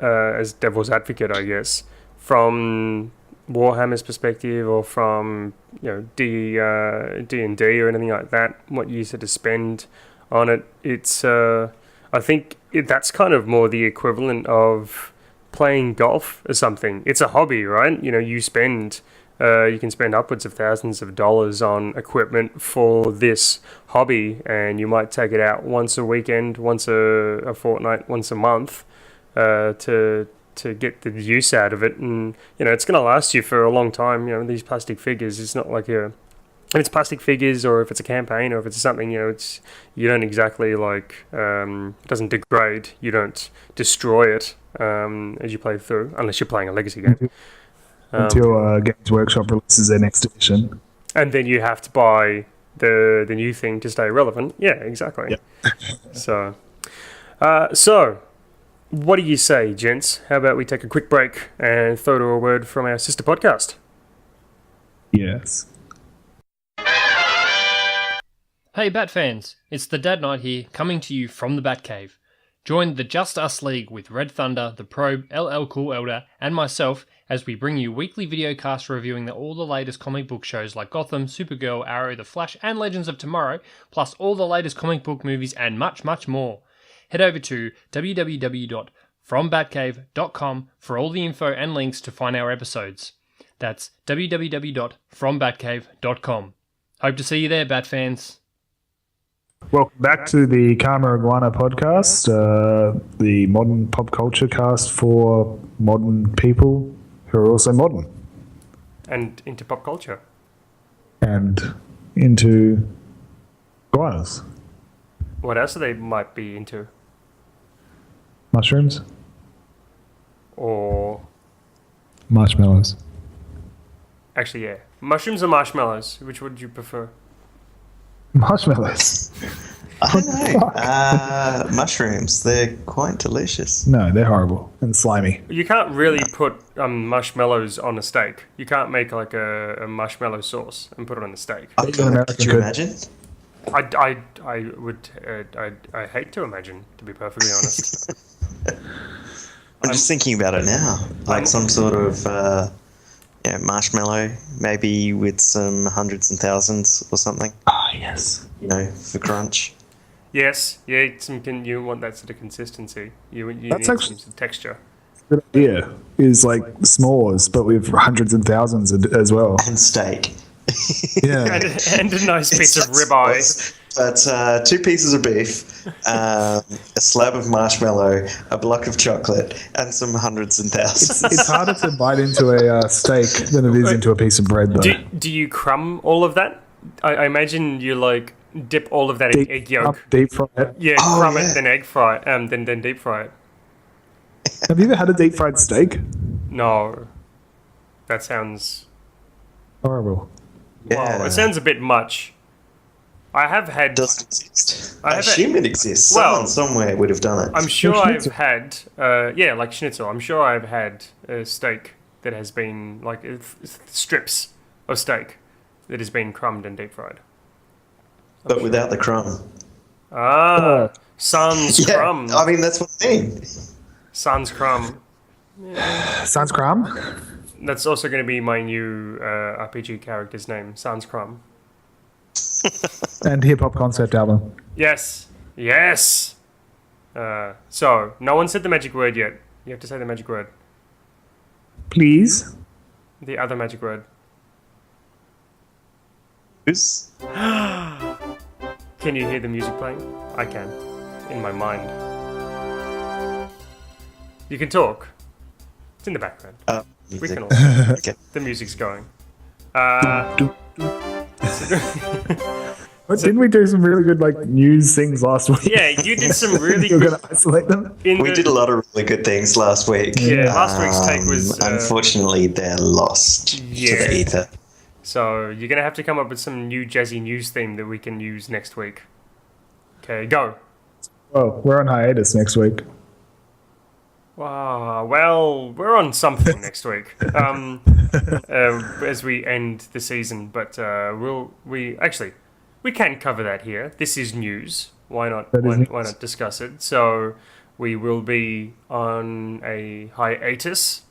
as devil's advocate, I guess, from Warhammer's perspective, or from D&D or anything like that, what you sort of spend on it, it's I think that's kind of more the equivalent of playing golf or something. It's a hobby, right? You can spend upwards of thousands of dollars on equipment for this hobby, and you might take it out once a weekend, once a fortnight, once a month, to get the use out of it. And it's going to last you for a long time. These plastic figures, it's not like if it's plastic figures, or if it's a campaign, or if it's something, you don't exactly it doesn't degrade, you don't destroy it as you play through, unless you're playing a legacy game.
Until Games Workshop releases their next edition.
And then you have to buy the new thing to stay relevant. Yeah, exactly. Yep. So what do you say, gents? How about we take a quick break and throw to a word from our sister podcast?
Yes.
Hey Bat fans, it's the Dad Knight here, coming to you from the Batcave. Join the Just Us League with Red Thunder, The Probe, LL Cool Elder, and myself as we bring you weekly videocasts reviewing all the latest comic book shows like Gotham, Supergirl, Arrow, The Flash, and Legends of Tomorrow, plus all the latest comic book movies and much, much more. Head over to www.frombatcave.com for all the info and links to find our episodes. That's www.frombatcave.com. Hope to see you there, Bat fans.
Welcome back to the Karma Iguana podcast, the modern pop culture cast for modern people who are also modern.
And into pop culture.
And into iguanas.
What else they might be into?
Mushrooms?
Or...
marshmallows.
Actually, yeah. Mushrooms or marshmallows? Which would you prefer?
Marshmallows.
I don't know. Mushrooms, they're quite delicious.
No, they're horrible and slimy.
You can't really put marshmallows on a steak. You can't make like a marshmallow sauce and put it on a steak.
Could you imagine?
I would. I hate to imagine, to be perfectly honest.
I'm just thinking about it now. Like some sort of marshmallow, maybe with some hundreds and thousands or something.
Ah, yes.
For crunch.
Yes, yeah. You want that sort of consistency. You
That's
need
actually
some texture.
Good idea. Is like s'mores, but with hundreds and thousands as well.
And steak.
Yeah.
and a nice piece of ribeye.
But 2 pieces of beef, a slab of marshmallow, a block of chocolate, and some hundreds and thousands.
It's harder to bite into a steak than it is into a piece of bread, though.
Do you crumb all of that? I imagine you dip all of that in egg yolk.
Deep fry it.
Yeah, crumb it, then egg fry it, then deep fry it.
Have you ever had a deep fried steak?
No. That sounds...
horrible.
Yeah.
Wow, it sounds a bit much. I have had...
It doesn't exist.
I
I assume it exists. Someone somewhere would have done it.
I'm sure I've
schnitzel.
had... like schnitzel. I'm sure I've had a steak that has been... strips of steak that has been crumbed and deep fried.
But without the crumb.
Sans crumb.
I mean, that's what I mean.
Sans crumb.
Sans crumb?
That's also going to be my new RPG character's name, Sans crumb.
And hip hop concept album.
Yes. So, no one said the magic word yet. You have to say the magic word.
Please?
The other magic word.
Who's?
Can you hear the music playing? I can. In my mind. You can talk. It's in the background. We
Music.
can also.
Okay.
The music's going.
Didn't we do some really good news things last week?
Yeah, you did some really
You're
good...
going to isolate them?
We did a lot of really good things last week.
Yeah, last week's take was...
unfortunately, they're lost to the ether.
So you're going to have to come up with some new jazzy news theme that we can use next week. Okay, go.
Oh, we're on hiatus next week.
Wow, well, we're on something next week as we end the season, but we can cover that here. This is news. Why not discuss it? So we will be on a hiatus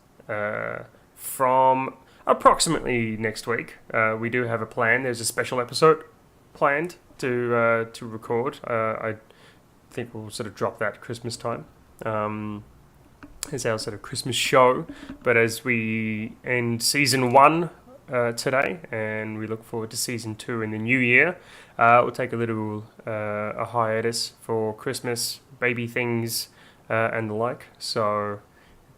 from... approximately next week. We do have a plan. There's a special episode planned to record. I think we'll sort of drop that Christmas time. It's our sort of Christmas show. But as we end season 1 today, and we look forward to season 2 in the new year, we'll take a little a hiatus for Christmas, baby things, and the like. So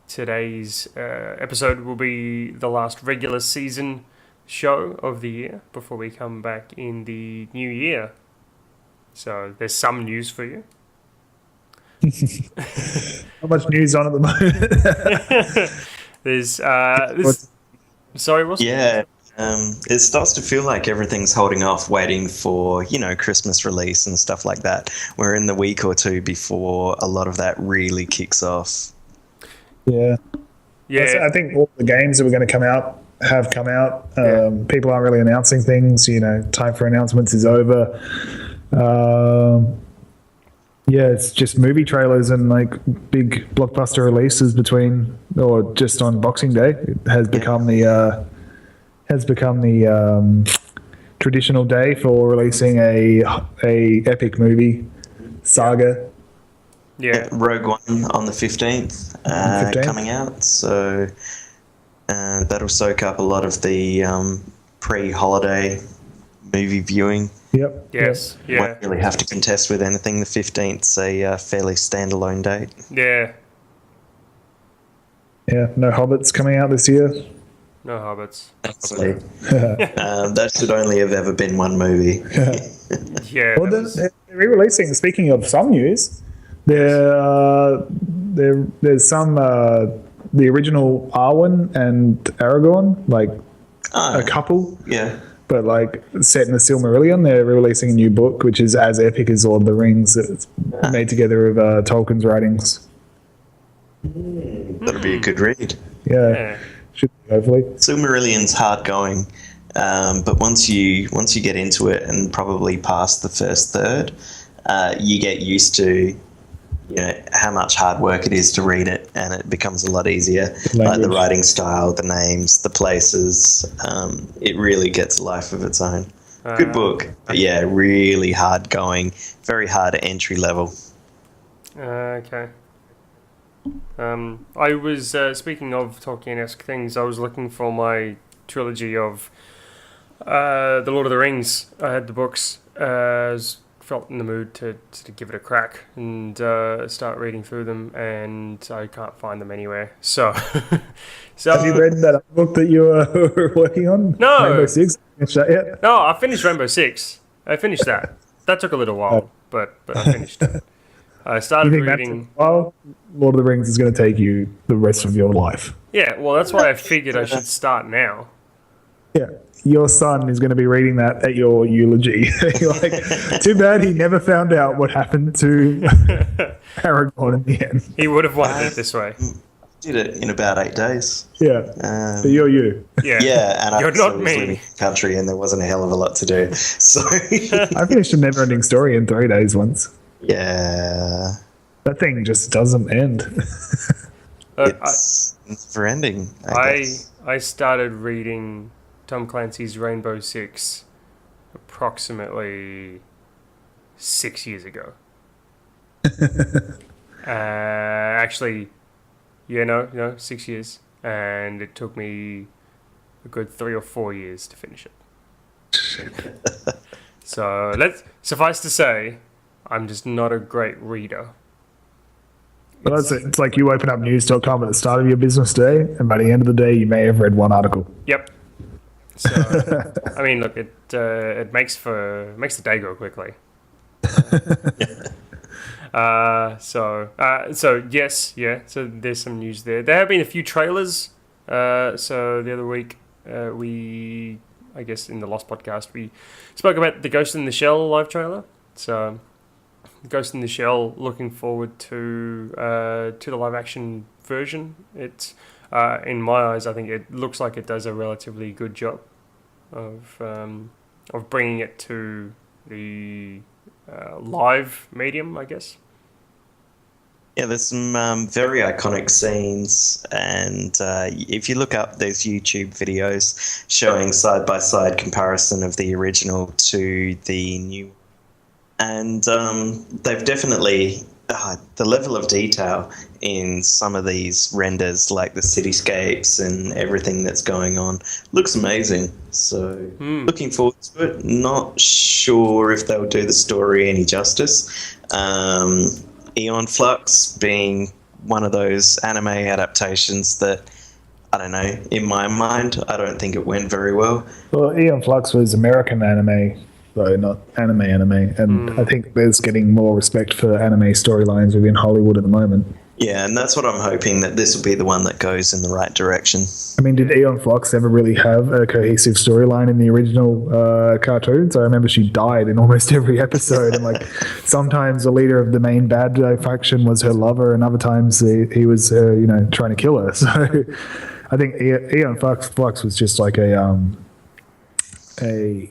today's episode will be the last regular season show of the year before we come back in the new year. So there's some news for you.
Not much news on at the moment.
There's sorry, what's
Yeah, it starts to feel like everything's holding off, waiting for, Christmas release and stuff like that. We're in the week or two before a lot of that really kicks off.
Yeah.
Yeah.
I think all the games that were going to come out have come out. People aren't really announcing things. Time for announcements is over. It's just movie trailers and like big blockbuster releases or just on Boxing Day. It has become the traditional day for releasing a epic movie saga.
Yeah,
Rogue One on the 15th, coming out. So that'll soak up a lot of the pre-holiday movie viewing.
Yep.
Yes.
Yep.
Yeah.
Won't really have to contest with anything. The 15th's a fairly standalone date.
Yeah.
Yeah. No Hobbits coming out this year.
No hobbits.
Absolutely. That should only have ever been one movie.
Yeah.
Well, they're re-releasing. Speaking of some news, there's some the original Arwen and Aragorn, like a couple.
Yeah.
But like set in the Silmarillion, they're releasing a new book which is as epic as Lord of the Rings. It's made together of Tolkien's writings.
That'll be a good read.
Yeah. Should be, hopefully.
Silmarillion's hard going, but once you get into it and probably past the first third, you get used to how much hard work it is to read it, and it becomes a lot easier. Like the writing style, the names, the places, it really gets a life of its own. Good book, but yeah, really hard going, very hard entry level.
Okay. I was speaking of Tolkien-esque things. I was looking for my trilogy of the Lord of the Rings. I had the books. Felt in the mood to give it a crack and start reading through them, and I can't find them anywhere. So,
have you read that book that you were working on?
No,
Rainbow Six. Finished that yet?
No, I finished Rainbow Six. I finished that. That took a little while, but I finished it. I started reading.
Well, Lord of the Rings is going to take you the rest of your life.
Yeah, well, that's why I figured I should start now.
Yeah, your son is going to be reading that at your eulogy. You're like, too bad he never found out what happened to Aragorn in the end.
He would have wanted it this way.
Did it in about 8 days.
Yeah, but you're you.
Yeah,
and
you're not
was
me.
living in the country, and there wasn't a hell of a lot to do. So
I finished a never-ending story in 3 days once.
Yeah,
that thing just doesn't end.
It's never ending.
I started reading Tom Clancy's Rainbow Six approximately 6 years ago. Actually, 6 years, and it took me a good 3 or 4 years to finish it. So suffice to say, I'm just not a great reader.
But that's it. It's like you open up news.com at the start of your business day, and by the end of the day, you may have read one article.
Yep. So, I mean, look, it makes the day go quickly. So yes, yeah. So there's some news there. There have been a few trailers. So the other week, I guess in the Lost podcast, we spoke about the Ghost in the Shell live trailer. So, Ghost in the Shell, looking forward to the live action version. It's in my eyes, I think it looks like it does a relatively good job of bringing it to the live medium, I guess.
Yeah, there's some very iconic scenes, and if you look up, there's YouTube videos showing side-by-side comparison of the original to the new. And they've definitely, the level of detail in some of these renders, like the cityscapes and everything that's going on, looks amazing. So looking forward to it. Not sure if they'll do the story any justice. Eon Flux being one of those anime adaptations that, I don't know, in my mind, I don't think it went very well.
Well, Eon Flux was American anime, though, not anime. And I think there's getting more respect for anime storylines within Hollywood at the moment.
Yeah, and that's what I'm hoping, that this will be the one that goes in the right direction.
I mean, did Eon Flux ever really have a cohesive storyline in the original cartoons? I remember she died in almost every episode, and like sometimes the leader of the main bad faction was her lover, and other times he was, trying to kill her. So I think Eon Flux was just like a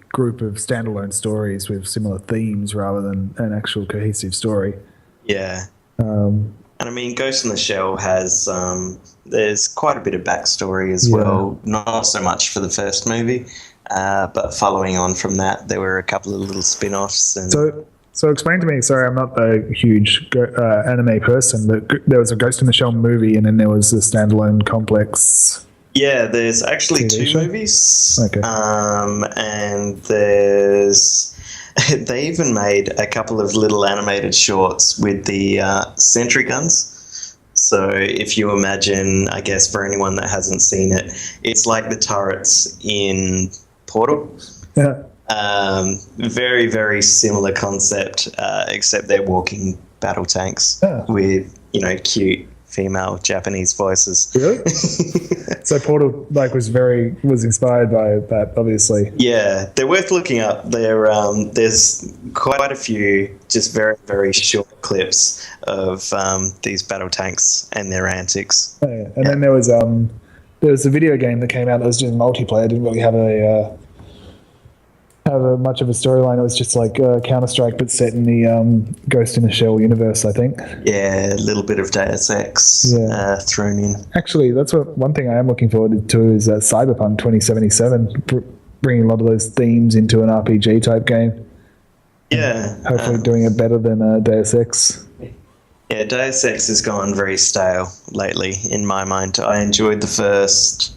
group of standalone stories with similar themes rather than an actual cohesive story.
Yeah. And I mean, Ghost in the Shell has, there's quite a bit of backstory as well. Not so much for the first movie, but following on from that, there were a couple of little spin-offs. And
So explain to me, sorry, I'm not a huge anime person, but there was a Ghost in the Shell movie and then there was the standalone complex.
Yeah, there's actually
TV
two movies.
Okay.
And there's... They even made a couple of little animated shorts with the sentry guns. So if you imagine, I guess for anyone that hasn't seen it, it's like the turrets in Portal.
Yeah.
Very, very similar concept, except they're walking battle tanks with, cute female Japanese voices.
Really? So Portal was inspired by that, obviously.
Yeah, they're worth looking up. There's quite a few just very, very short clips of these battle tanks and their antics.
Oh, yeah. And then there was a video game that came out that was doing multiplayer. Didn't really have much of a storyline. It was just like Counter-Strike, but set in the Ghost in the Shell universe, I think.
Yeah, a little bit of Deus Ex thrown in.
Actually, that's one thing I am looking forward to is Cyberpunk 2077, bringing a lot of those themes into an RPG type game.
Yeah.
Hopefully doing it better than Deus Ex.
Yeah, Deus Ex has gone very stale lately, in my mind. I enjoyed the first...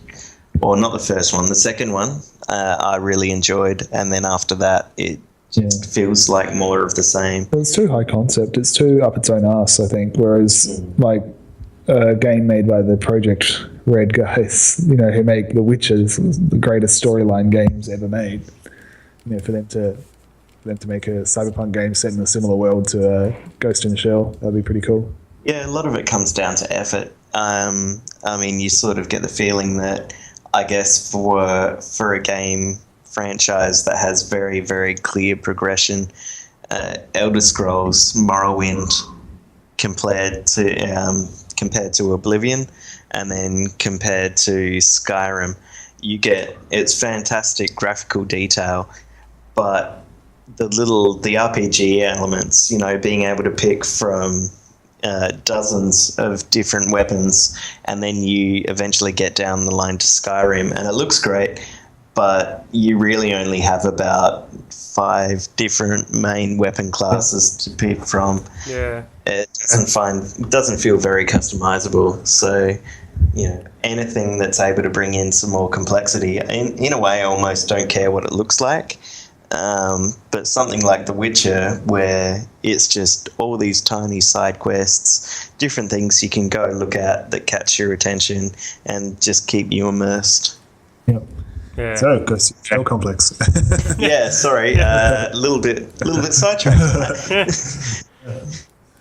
Or not the first one, the second one I really enjoyed, and then after that it just feels like more of the same.
Well, it's too high concept. It's too up its own ass, I think, whereas like a game made by the Project Red guys, who make The Witcher, the greatest storyline games ever made. For them to make a cyberpunk game set in a similar world to Ghost in the Shell, that'd be pretty cool.
Yeah, a lot of it comes down to effort. I mean, you sort of get the feeling that, I guess, for a game franchise that has very, very clear progression, Elder Scrolls Morrowind compared to Oblivion, and then compared to Skyrim, you get its fantastic graphical detail, but the RPG elements, being able to pick from dozens of different weapons, and then you eventually get down the line to Skyrim and it looks great, but you really only have about 5 different main weapon classes to pick from.
Yeah,
it doesn't feel very customizable. So anything that's able to bring in some more complexity, in a way I almost don't care what it looks like. But something like The Witcher, where it's just all these tiny side quests, different things you can go look at that catch your attention and just keep you immersed.
Yep.
Yeah.
So, because Shell Complex.
Yeah, sorry, a little bit sidetracked.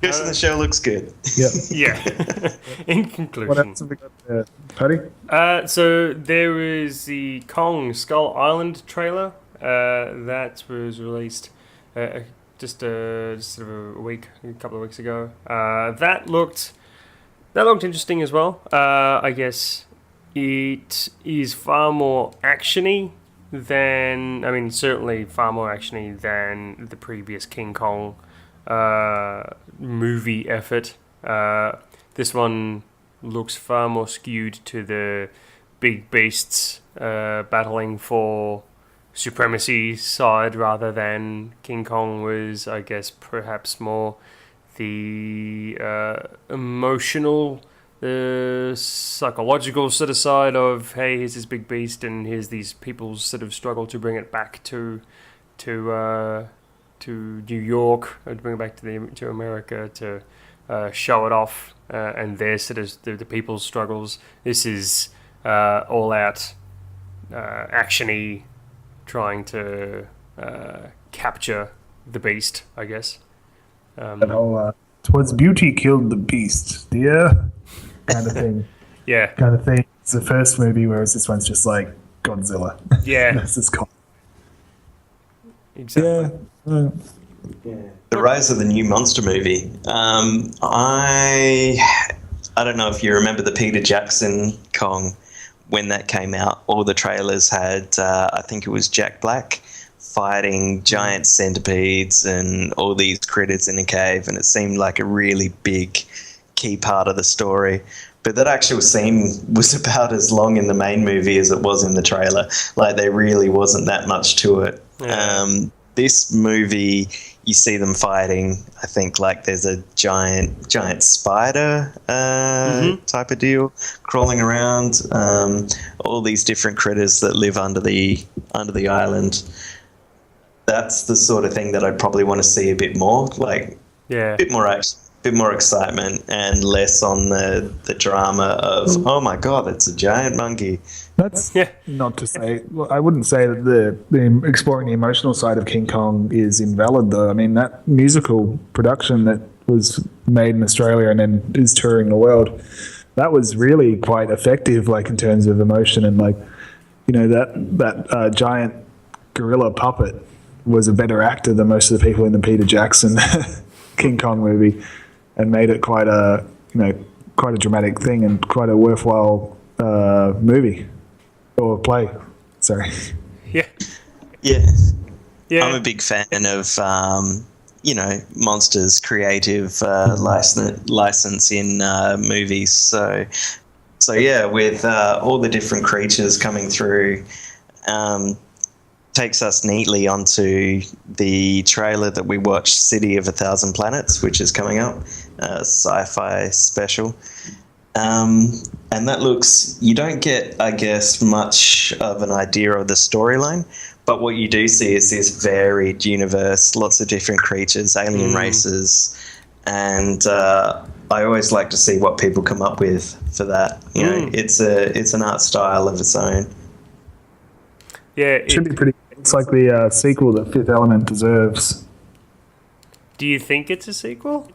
Ghost in the Shell looks good.
Yep.
Yeah. In conclusion.
What else have we got, Paddy?
So there was the Kong Skull Island trailer. That was released just sort of a couple of weeks ago. That looked interesting as well. I guess it is far more actiony certainly far more actiony than the previous King Kong movie effort. This one looks far more skewed to the big beasts battling for supremacy side rather than King Kong was, I guess, perhaps more the emotional, the psychological sort of side of, hey, here's this big beast and here's these people's sort of struggle to bring it back to New York, or to bring it back to America, to show it off, and their sort of the people's struggles. This is all out actiony, trying to capture the beast, I guess.
That whole "'twas beauty killed the beast, dear" kind of thing.
Yeah,
kind of thing. It's the first movie, whereas this one's just like Godzilla.
Yeah,
this is Kong.
Exactly.
Yeah. The rise of the new monster movie. I don't know if you remember the Peter Jackson Kong when that came out. All the trailers had, I think it was Jack Black fighting giant centipedes and all these critters in a cave, and it seemed like a really big key part of the story. But that actual scene was about as long in the main movie as it was in the trailer. Like, there really wasn't that much to it. Yeah. This movie, you see them fighting. I think like there's a giant spider type of deal crawling around. All these different critters that live under the island. That's the sort of thing that I'd probably want to see a bit more. Like, a bit more action, a bit more excitement, and less on the drama of, oh my god, it's a giant monkey.
That's not to say. Well, I wouldn't say that the exploring the emotional side of King Kong is invalid, though. I mean, that musical production that was made in Australia and then is touring the world, that was really quite effective, like in terms of emotion, and like, you know, that giant gorilla puppet was a better actor than most of the people in the Peter Jackson King Kong movie, and made it quite a dramatic thing and quite a worthwhile movie. Or play, sorry.
Yeah. I'm a big fan of, Monsters' creative license in movies. So yeah, with all the different creatures coming through, takes us neatly onto the trailer that we watched, City of a Thousand Planets, which is coming up, sci-fi special. And that looks, you don't get, I guess, much of an idea of the storyline, but what you do see is this varied universe, lots of different creatures, alien races, and I always like to see what people come up with for that. You know, it's an art style of its own.
Yeah,
it should be pretty. It's like the sequel that Fifth Element deserves.
Do you think it's a sequel?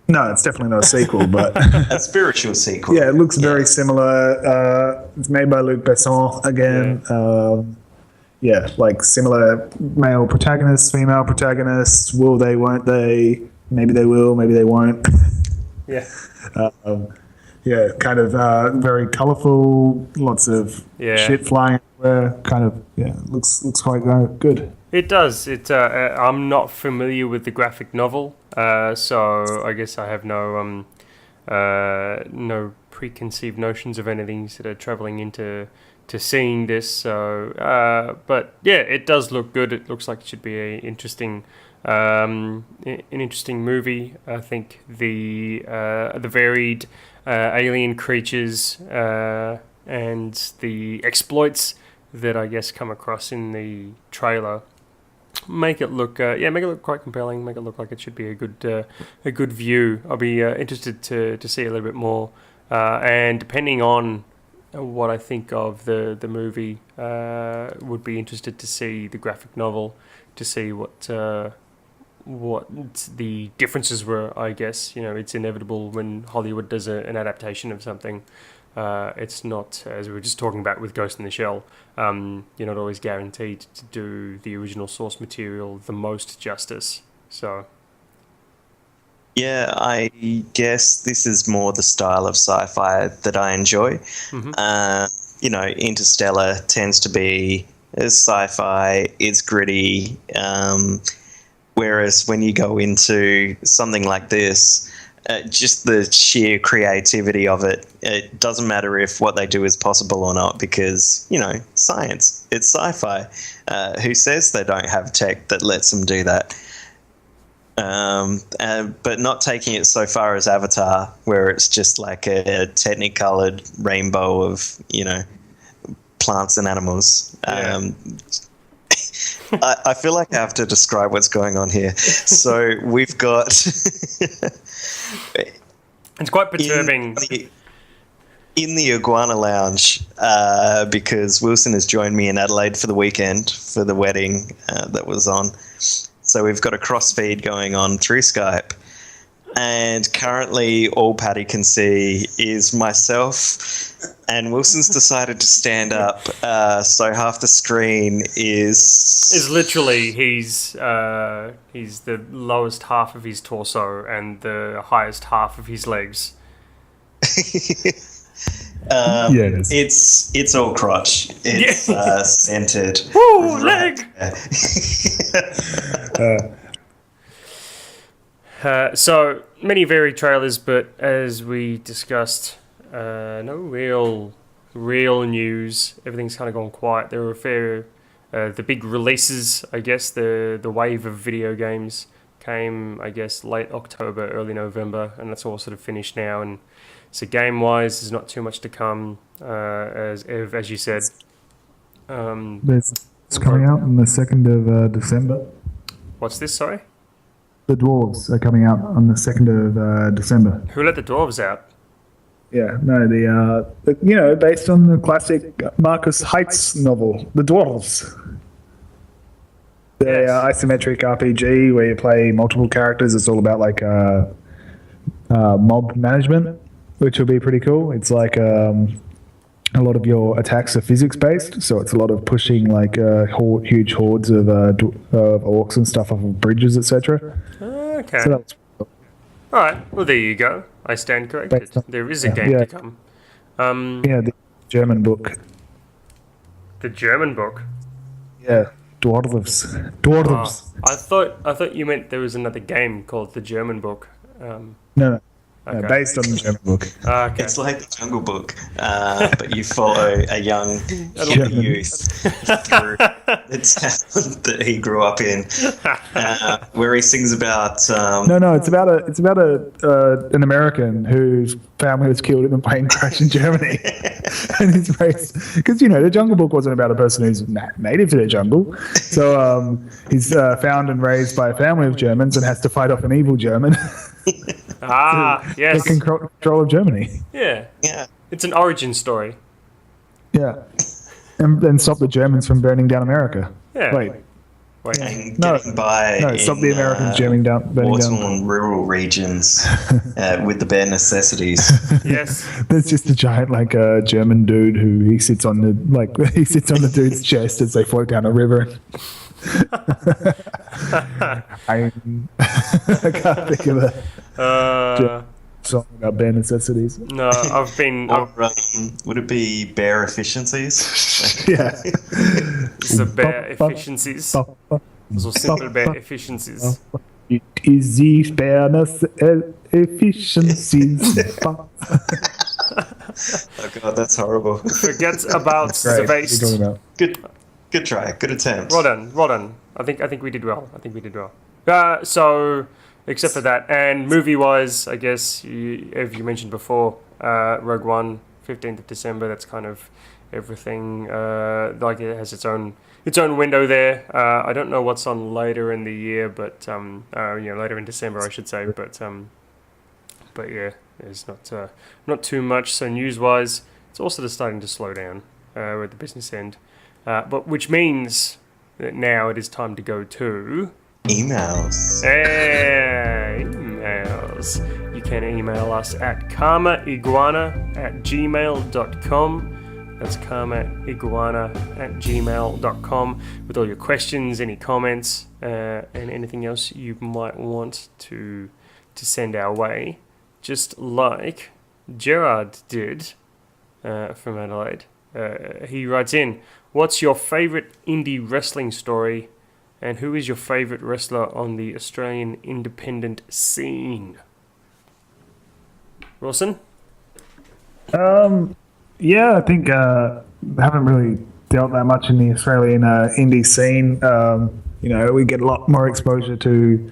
No, it's definitely not a sequel, but
a spiritual sequel.
Yeah, it looks very similar. It's made by Luc Besson again. Like similar male protagonists, female protagonists. Will they? Won't they? Maybe they will. Maybe they won't.
Yeah.
Kind of very colourful. Lots of shit flying everywhere. Kind of looks quite good.
It does. I'm not familiar with the graphic novel, so I guess I have no preconceived notions of anything sort of travelling into seeing this. So, but yeah, it does look good. It looks like it should be an interesting movie. I think the varied alien creatures and the exploits that I guess come across in the trailer make it look quite compelling. Make it look like it should be a good view. I'll be interested to see a little bit more, and depending on what I think of the movie, would be interested to see the graphic novel, to see what the differences were. I guess, you know, it's inevitable when Hollywood does an adaptation of something. It's not, as we were just talking about with Ghost in the Shell, you're not always guaranteed to do the original source material the most justice. So,
yeah, I guess this is more the style of sci-fi that I enjoy. Interstellar tends to be sci-fi, it's gritty, whereas when you go into something like this, just the sheer creativity of it. It doesn't matter if what they do is possible or not, because, science, it's sci-fi. Who says they don't have tech that lets them do that? But not taking it so far as Avatar, where it's just like a technicolored rainbow of, plants and animals.
Yeah.
I feel like I have to describe what's going on here. So we've got...
It's quite perturbing.
In the Iguana Lounge, because Wilson has joined me in Adelaide for the weekend for the wedding that was on. So we've got a cross feed going on through Skype. And currently all Paddy can see is myself, and Wilson's decided to stand up. So half the screen is
literally he's the lowest half of his torso and the highest half of his legs.
It's all crotch. It's centered.
Woo, leg. So many varied trailers, but as we discussed, no real news. Everything's kind of gone quiet. There were the big releases, I guess. The wave of video games came, I guess, late October, early November, and that's all sort of finished now. And so game-wise, there's not too much to come, as you said.
It's coming out on the 2nd of December.
What's this, sorry?
The Dwarves are coming out on the 2nd of December.
Who let the dwarves out?
Yeah, no, based on the classic Marcus Heights novel, The Dwarves. The isometric RPG where you play multiple characters. It's all about like mob management, which will be pretty cool. It's like a lot of your attacks are physics based, so it's a lot of pushing like huge hordes of orcs and stuff off of bridges, etc.
Okay.
So that's
all right. Well, there you go. I stand corrected. There is a game to come.
The German book.
The German book.
Yeah, Dwarves.
Oh, I thought you meant there was another game called the German book.
No.
Okay. Based on the German book.
Okay. It's like the Jungle Book, but you follow a young youth through the town that he grew up in, where he sings about.
No, it's about an American whose family was killed in a plane crash in Germany, and his race. Because the Jungle Book wasn't about a person who's native to the jungle, so he's found and raised by a family of Germans and has to fight off an evil German.
Yes.
Take control of Germany.
Yeah. It's an origin story.
Yeah. And stop the Germans from burning down America.
Yeah.
Wait.
And
No,
stop
the Americans burning down.
war-torn rural regions with the bare necessities.
Yes.
There's just a giant German dude who he sits on the dude's chest as they float down a river. I can't think of a song about bare necessities.
No, I've been.
Would it be bare efficiencies?
Yeah.
It's the bare efficiencies. So simple bare efficiencies.
It is the bare efficiencies.
Oh god, that's horrible.
Forget about the waste.
Good try. Good attempt.
Well done. I think we did well. So, except for that, and movie-wise, I guess, as you mentioned before, Rogue One, 15th of December, that's kind of everything. It has its own window there. I don't know what's on later in the year, but later in December, I should say. But yeah, there's not too much. So news-wise, it's also starting to slow down at the business end. But which means that now it is time to go to
emails.
Emails. You can email us at karmaiguana@gmail.com. That's karmaiguana@gmail.com with all your questions, any comments, and anything else you might want to send our way. Just like Gerard did from Adelaide. He writes in, what's your favourite indie wrestling story, and who is your favourite wrestler on the Australian independent scene? Wilson?
Yeah, I think haven't really dealt that much in the Australian indie scene. We get a lot more exposure to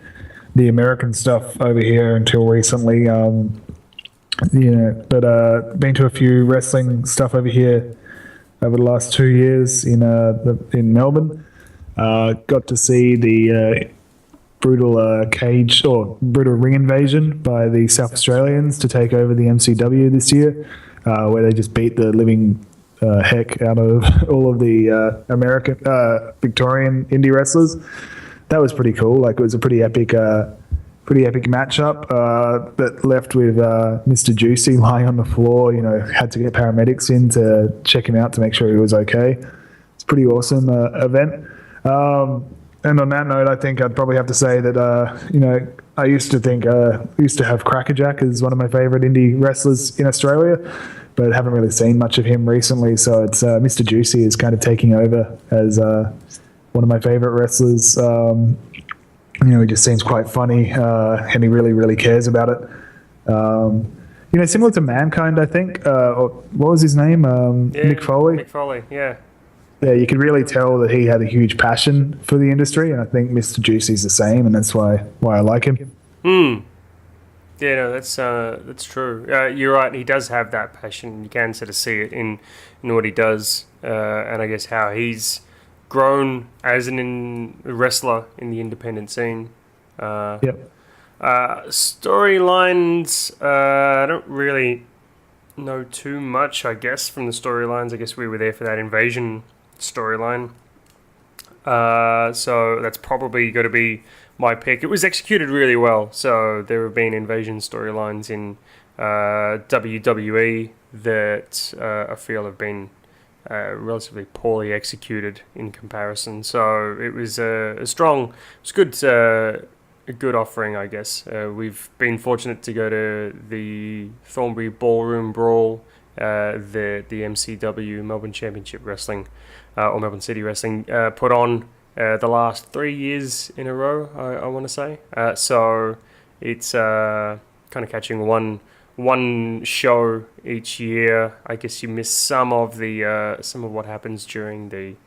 the American stuff over here until recently. But been to a few wrestling stuff over here over the last 2 years in Melbourne. Got to see the brutal cage or brutal ring invasion by the South Australians to take over the MCW this year, where they just beat the living heck out of all of the American Victorian indie wrestlers. That was pretty cool. Like, it was a pretty epic matchup that left with Mr. Juicy lying on the floor. Had to get paramedics in to check him out to make sure he was okay. It's a pretty awesome event. And on that note, I think I'd probably have to say that I used to have Crackerjack as one of my favorite indie wrestlers in Australia, but haven't really seen much of him recently. So it's Mr. Juicy is kind of taking over as one of my favorite wrestlers. He just seems quite funny, and he really, really cares about it. Similar to Mankind, I think. Or what was his name? Mick Foley.
Mick Foley, yeah.
Yeah, you could really tell that he had a huge passion for the industry, and I think Mr. Juicy's the same, and that's why I like him.
Yeah, no, that's true. You're right. He does have that passion. You can sort of see it in what he does, and I guess how he's grown as a wrestler in the independent scene.
Yep.
Storylines, I don't really know too much, I guess, from the storylines. I guess we were there for that invasion storyline. So that's probably going to be my pick. It was executed really well. So there have been invasion storylines in WWE that I feel have been relatively poorly executed in comparison. So it was a good offering, I guess. We've been fortunate to go to the Thornbury Ballroom Brawl, the MCW, Melbourne Championship Wrestling, or Melbourne City Wrestling, put on the last 3 years in a row, I want to say. So it's kind of catching one show each year. I guess you miss some of what happens during the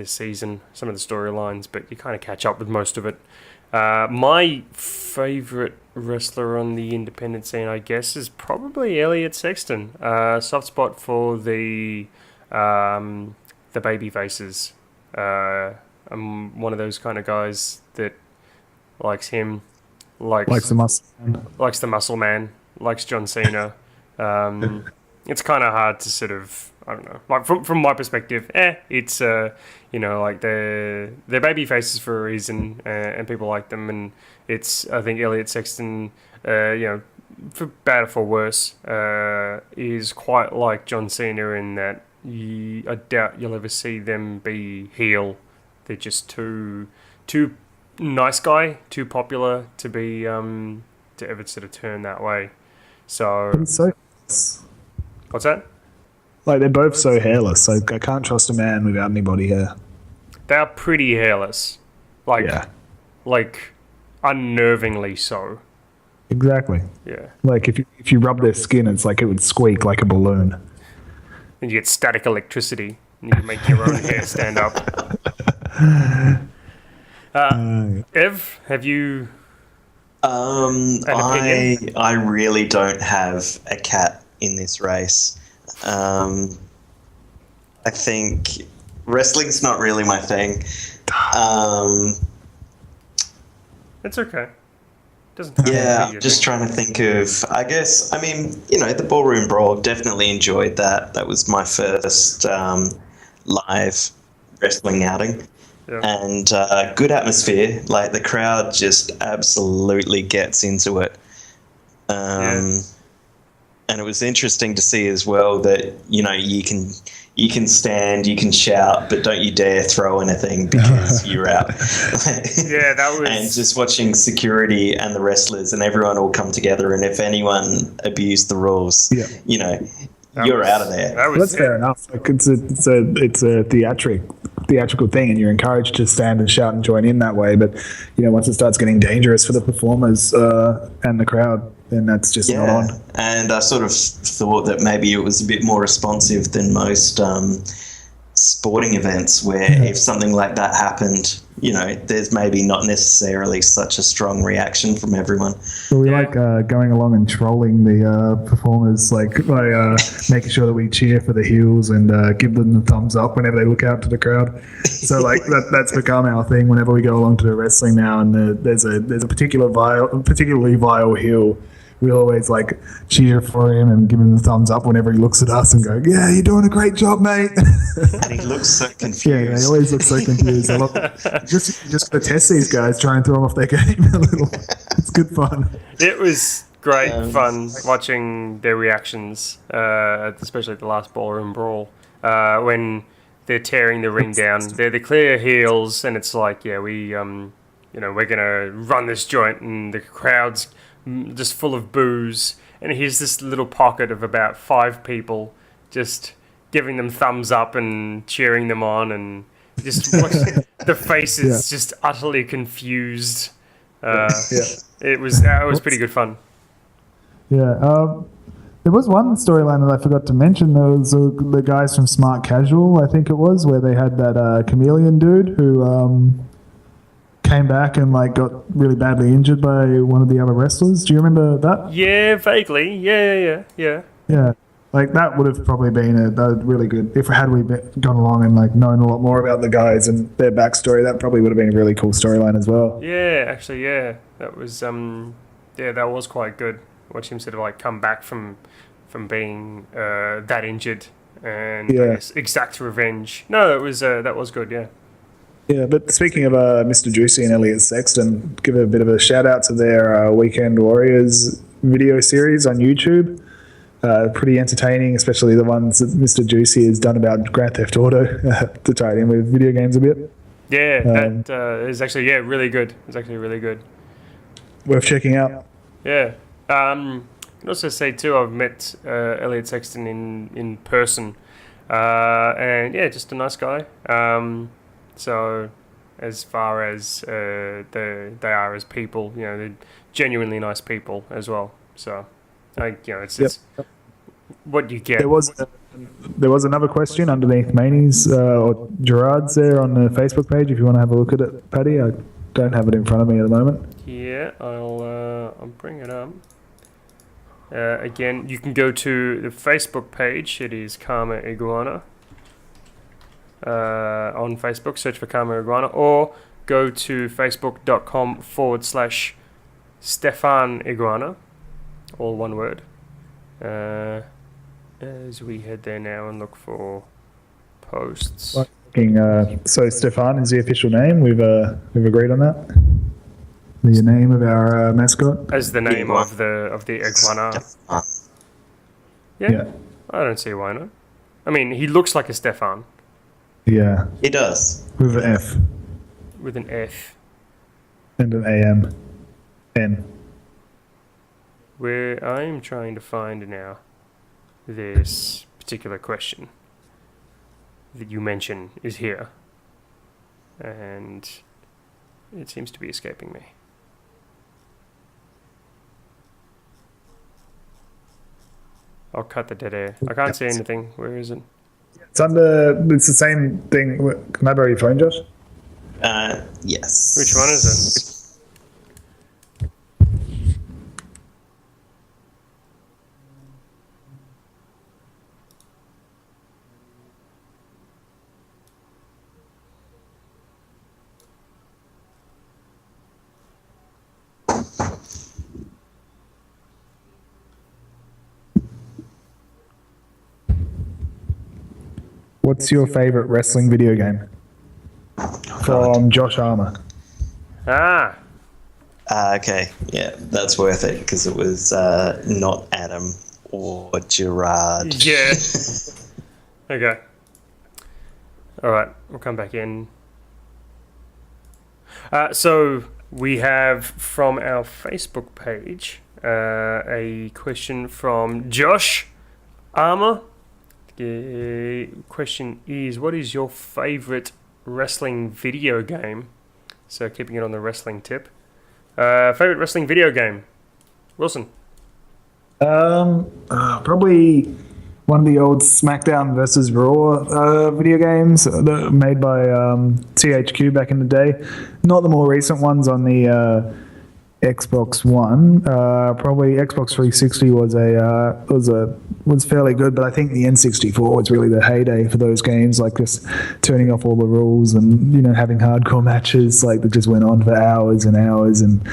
season, some of the storylines, but you kind of catch up with most of it. My favorite wrestler on the independent scene, I guess, is probably Elliot Sexton. Soft spot for the baby faces. I'm one of those kind of guys that likes him, likes the muscle man, likes John Cena. It's kind of hard to sort of, I don't know, like from my perspective, it's like they're baby faces for a reason, and people like them, and I think Elliot Sexton, for bad or for worse, is quite like John Cena in that I doubt you'll ever see them be heel. They're just too nice guy, too popular to be to ever sort of turn that way. So what's that?
Like, they're both so hairless, so I can't trust a man without anybody hair.
They are pretty hairless. Like unnervingly so.
Exactly.
Yeah.
Like, if you rub their skin, it's like it would squeak like a balloon.
And you get static electricity, and you can make your own hair stand up. Ev, have you an opinion?
I really don't have a cat in this race. I think wrestling's not really my thing.
It's okay. Doesn't have to be your
just
thing.
trying to think of, I guess, the Ballroom Brawl, definitely enjoyed that. That was my first live wrestling outing.
Yeah.
And good atmosphere. Like, the crowd just absolutely gets into it. And it was interesting to see as well that, you can stand, you can shout, but don't you dare throw anything because you're out.
Yeah, that was...
And just watching security and the wrestlers and everyone all come together, and if anyone abused the rules, you're out of there.
That's fair enough. Like, it's a theatrical thing, and you're encouraged to stand and shout and join in that way. But once it starts getting dangerous for the performers and the crowd, then that's just not on.
And I sort of thought that maybe it was a bit more responsive than most sporting events where if something like that happened, you know, there's maybe not necessarily such a strong reaction from everyone.
So we like going along and trolling the performers, like by making sure that we cheer for the heels and give them the thumbs up whenever they look out to the crowd. So like that's become our thing whenever we go along to the wrestling now, and there's a particularly vile heel. We always like cheer for him and give him the thumbs up whenever he looks at us and go, "Yeah, you're doing a great job, mate."
And he looks so confused.
Yeah, he always looks so confused. I love it. Just to test these guys, try and throw them off their game a little. It's good fun.
It was great fun watching their reactions, especially at the last ballroom brawl when they're tearing the ring down. They're the clear heels, and it's like, yeah, we're gonna run this joint, and the crowd's just full of booze, and here's this little pocket of about 5 people just giving them thumbs up and cheering them on, and just the faces just utterly confused. It was pretty good fun.
Yeah, there was one storyline that I forgot to mention. There was the guys from Smart Casual, I think it was, where they had that chameleon dude who came back and like got really badly injured by one of the other wrestlers. Do you remember that?
Yeah, vaguely. Yeah.
Yeah, like that would have probably been a really good. If we gone along and like known a lot more about the guys and their backstory, that probably would have been a really cool storyline as well.
Yeah, actually, that was that was quite good. Watch him sort of like come back from being that injured and I guess exact revenge. No, that was good. Yeah.
Yeah, but speaking of Mr. Juicy and Elliot Sexton, give a bit of a shout out to their Weekend Warriors video series on YouTube. Pretty entertaining, especially the ones that Mr. Juicy has done about Grand Theft Auto to tie it in with video games a bit.
Yeah, that is actually really good. It's actually really good.
Worth checking out. Yeah.
I can also say too, I've met Elliot Sexton in person, and just a nice guy. So, as far as they are as people, they're genuinely nice people as well. So, it's what you get.
There was another question underneath Maney's or Gerard's there on the Facebook page. If you want to have a look at it, Paddy, I don't have it in front of me at the moment.
Yeah, I'll bring it up. Again, you can go to the Facebook page. It is Karma Iguana. On Facebook, search for Karma Iguana, or go to facebook.com/Stefan Iguana, all one word. As we head there now and look for posts.
So Stefan is the official name. We've agreed on that. The name of our mascot
as the name of the iguana. Yeah, I don't see why not. I mean, he looks like a Stefan.
Yeah.
He does.
With an F.
With an F.
And an AM. N.
Where I'm trying to find now this particular question that you mention is here. And it seems to be escaping me. I'll cut the dead air. I can't see anything. Where is it?
It's the same thing. Can I borrow your phone, Josh?
Yes.
Which one is it?
What's your favorite wrestling video game? From Josh Armour.
Okay. Yeah, that's worth it because it was not Adam or Gerard.
Yeah. Okay. All right, we'll come back in. So we have from our Facebook page a question from Josh Armour. The question is, what is your favourite wrestling video game? So keeping it on the wrestling tip. Favourite wrestling video game? Wilson?
Probably one of the old SmackDown versus Raw video games made by THQ back in the day. Not the more recent ones on the Xbox One. Probably Xbox 360 was fairly good, but I think the N64 was really the heyday for those games. Like just turning off all the rules and having hardcore matches like that just went on for hours and hours and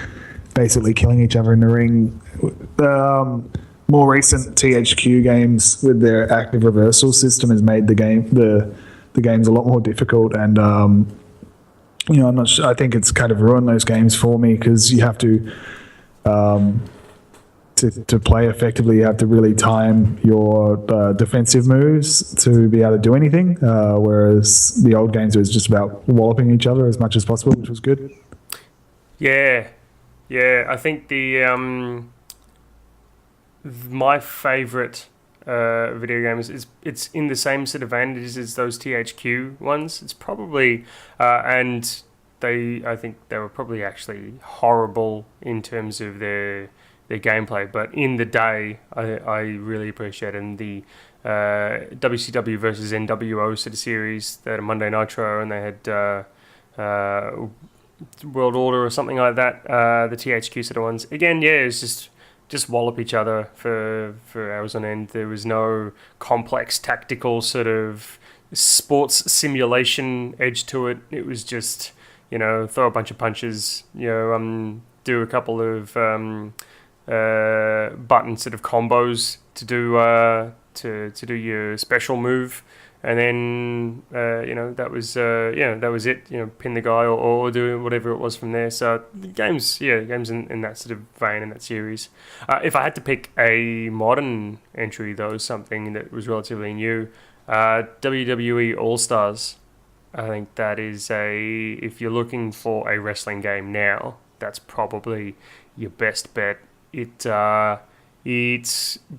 basically killing each other in the ring. More recent THQ games with their active reversal system has made the games a lot more difficult, and I'm not sure. I think it's kind of ruined those games for me because you have to play effectively. You have to really time your defensive moves to be able to do anything. Whereas the old games was just about walloping each other as much as possible, which was good.
Yeah. I think my favorite video games it's in the same sort of vein as those THQ ones. It's probably and I think they were probably actually horrible in terms of their gameplay, but in the day I really appreciated the WCW versus NWO sort of series. They had a Monday Nitro and they had World Order or something like that. The THQ sort of ones. Again, yeah, it's just wallop each other for hours on end. There was no complex tactical sort of sports simulation edge to it. It was just, throw a bunch of punches, do a couple of button sort of combos to do your special move. And then, that was it. Pin the guy or do whatever it was from there. So the games in that sort of vein, in that series. If I had to pick a modern entry, though, something that was relatively new, WWE All-Stars. I think that is if you're looking for a wrestling game now, that's probably your best bet. It's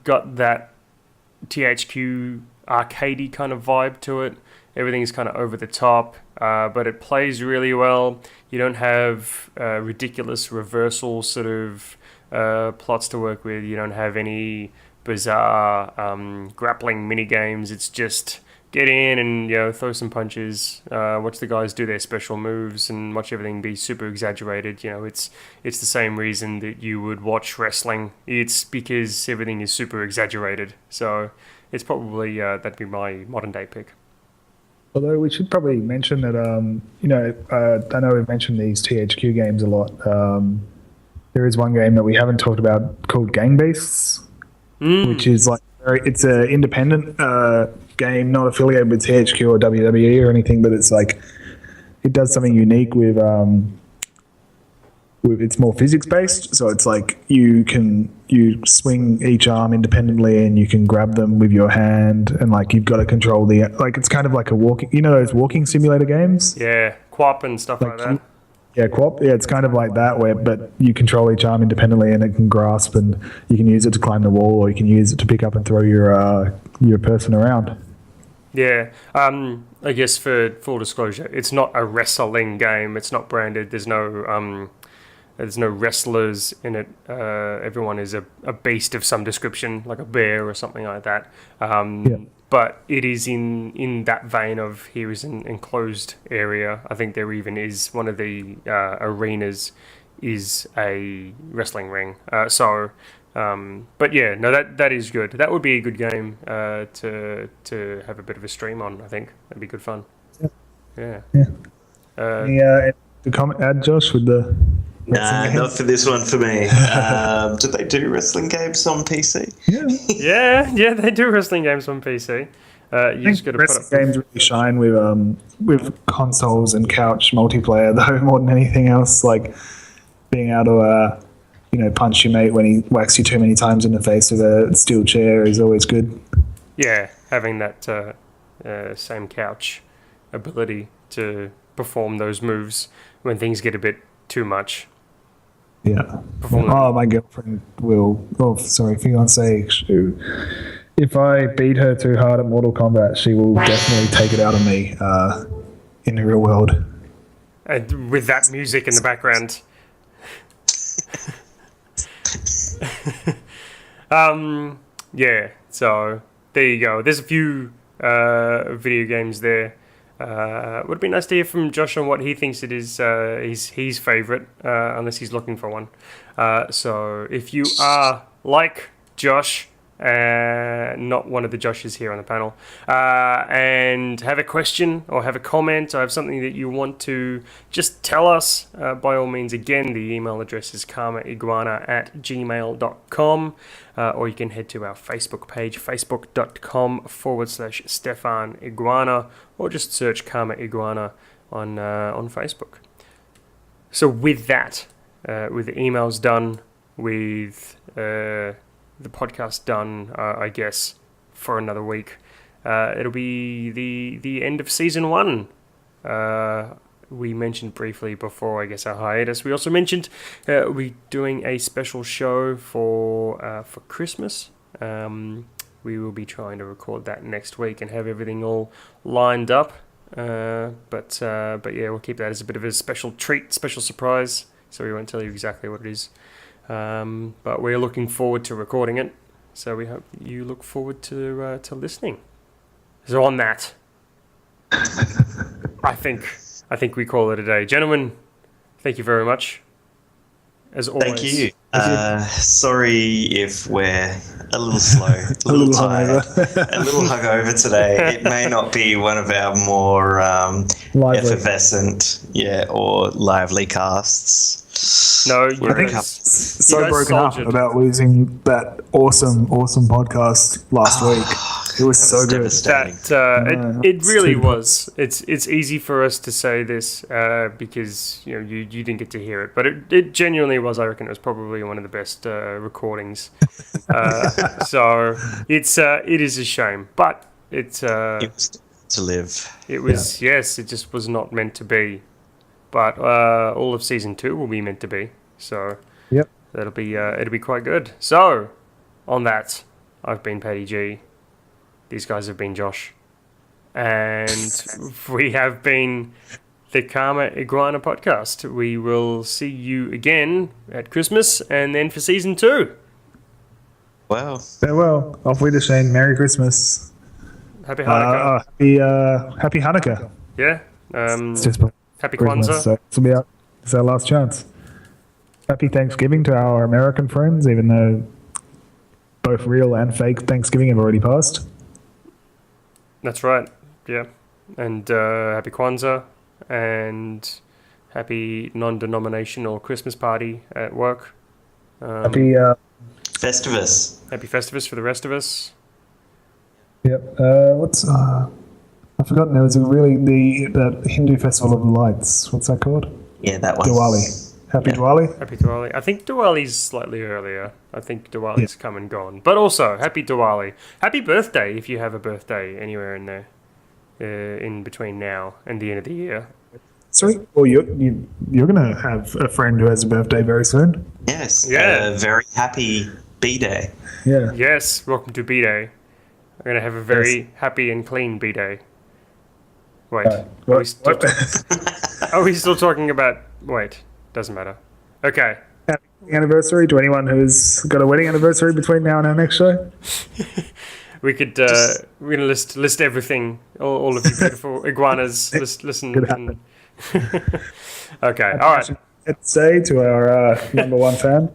got that THQ arcadey kind of vibe to it. Everything's kind of over the top, but it plays really well. You don't have ridiculous reversal sort of plots to work with. You don't have any bizarre grappling mini games. It's just get in and throw some punches, watch the guys do their special moves, and watch everything be super exaggerated. It's the same reason that you would watch wrestling. It's because everything is super exaggerated. So it's probably that'd be my modern day pick.
Although we should probably mention that I know we've mentioned these THQ games a lot. There is one game that we haven't talked about called Gang Beasts, which is it's an independent game, not affiliated with THQ or WWE or anything, but it's it does something unique with it's more physics based. So it's you swing each arm independently and you can grab them with your hand, and you've got to control it's kind of like a walking, those walking simulator games.
Yeah, Quap and stuff like that.
Yeah, Quap. Yeah, it's kind of like that, but you control each arm independently, and it can grasp, and you can use it to climb the wall, or you can use it to pick up and throw your person around.
Yeah, I guess for full disclosure, it's not a wrestling game. It's not branded. There's no wrestlers in it. Everyone is a beast of some description, like a bear or something like that. But it is in that vein of here is an enclosed area. I think there even is one of the arenas is a wrestling ring. But yeah, no, that is good. That would be a good game to have a bit of a stream on. I think that'd be good fun. Yeah.
Any comment add, Josh, with the?
Nah, not for this one for me. Do they do wrestling games on PC?
Yeah,
they do wrestling games on PC. You just got to put up.
Games really shine with consoles and couch multiplayer, though, more than anything else. Being able to punch your mate when he whacks you too many times in the face with a steel chair is always good.
Yeah, having that same couch ability to perform those moves when things get a bit too much.
Yeah. My girlfriend will. Oh, sorry, fiance. If I beat her too hard at Mortal Kombat, she will definitely take it out of me in the real world.
And with that music in the background. Yeah, so there you go. There's a few video games there. Would be nice to hear from Josh on what he thinks it is his favourite, unless he's looking for one. So if you are like Josh, not one of the Joshes here on the panel, and have a question or have a comment or have something that you want to just tell us, by all means, again, the email address is karmaiguana@gmail.com, or you can head to our Facebook page, facebook.com/Stefan Iguana, or just search Karma Iguana on Facebook. So with that, with the emails done, with the podcast done, I guess, for another week, it'll be the end of season 1. We mentioned briefly before, I guess, our hiatus. We also mentioned we doing a special show for Christmas. We will be trying to record that next week and have everything all lined up. But yeah, we'll keep that as a bit of a special treat, special surprise. So we won't tell you exactly what it is. But we're looking forward to recording it. So we hope you look forward to listening. So on that, I think we call it a day, gentlemen. Thank you very much. As always.
Thank you. Sorry if we're a little slow, a little tired, a little hungover today. It may not be one of our more effervescent, or lively casts.
No,
I think so broken up about losing that awesome podcast last week. It was so good.
It really was. It's easy for us to say this because you didn't get to hear it, but it genuinely was. I reckon it was probably one of the best recordings. So it is a shame, but it
was to live.
It was yes. It just was not meant to be. But all of season 2 will be meant to be. So that'll be it'll be quite good. So on that, I've been Paddy G. These guys have been Josh, and we have been the Karma Iguana podcast. We will see you again at Christmas, and then for season 2.
Wow.
Farewell. Auf Wiedersehen. Merry Christmas.
Happy Hanukkah.
Happy Hanukkah.
Yeah.
It's just
Happy
Christmas,
Kwanzaa.
so it's our last chance. Happy Thanksgiving to our American friends, even though both real and fake Thanksgiving have already passed.
That's right. Yeah. And happy Kwanzaa and happy non-denominational Christmas party at work.
Happy
Festivus.
Happy Festivus for the rest of us.
Yep. I've forgotten. There was that Hindu festival of lights. What's that called?
Yeah, that one.
Diwali. Happy Diwali.
Happy Diwali. I think Diwali's slightly earlier. I think Diwali's come and gone. But also, happy Diwali. Happy birthday if you have a birthday anywhere in there, in between now and the end of the year.
Sorry. Well, you're going to have a friend who has a birthday very soon.
Yes.
Yeah.
Very happy B-Day.
Yeah.
Yes. Welcome to B-Day. I'm going to have a very happy and clean B-Day. Wait. Are we still talking about... Wait. Doesn't matter. Okay.
Happy anniversary to anyone who's got a wedding anniversary between now and our next show.
We could we're gonna list everything. All of you beautiful iguanas. Listen. And okay. All right.
Let's say to our number one fan.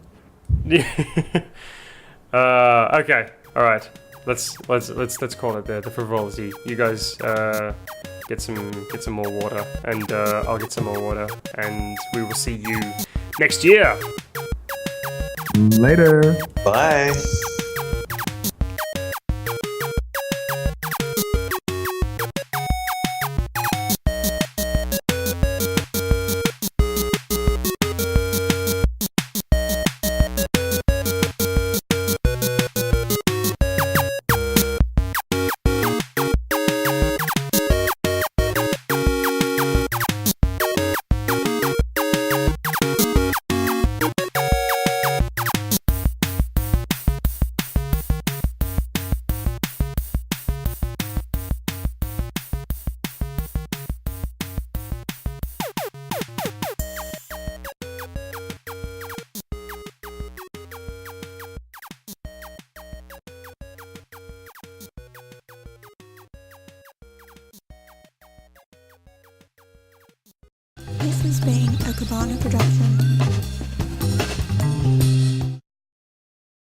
Okay. All right. Let's call it the frivolity. You guys get some more water, and I'll get some more water, and we will see you next year.
Later.
Bye.
This has been a Cabana production.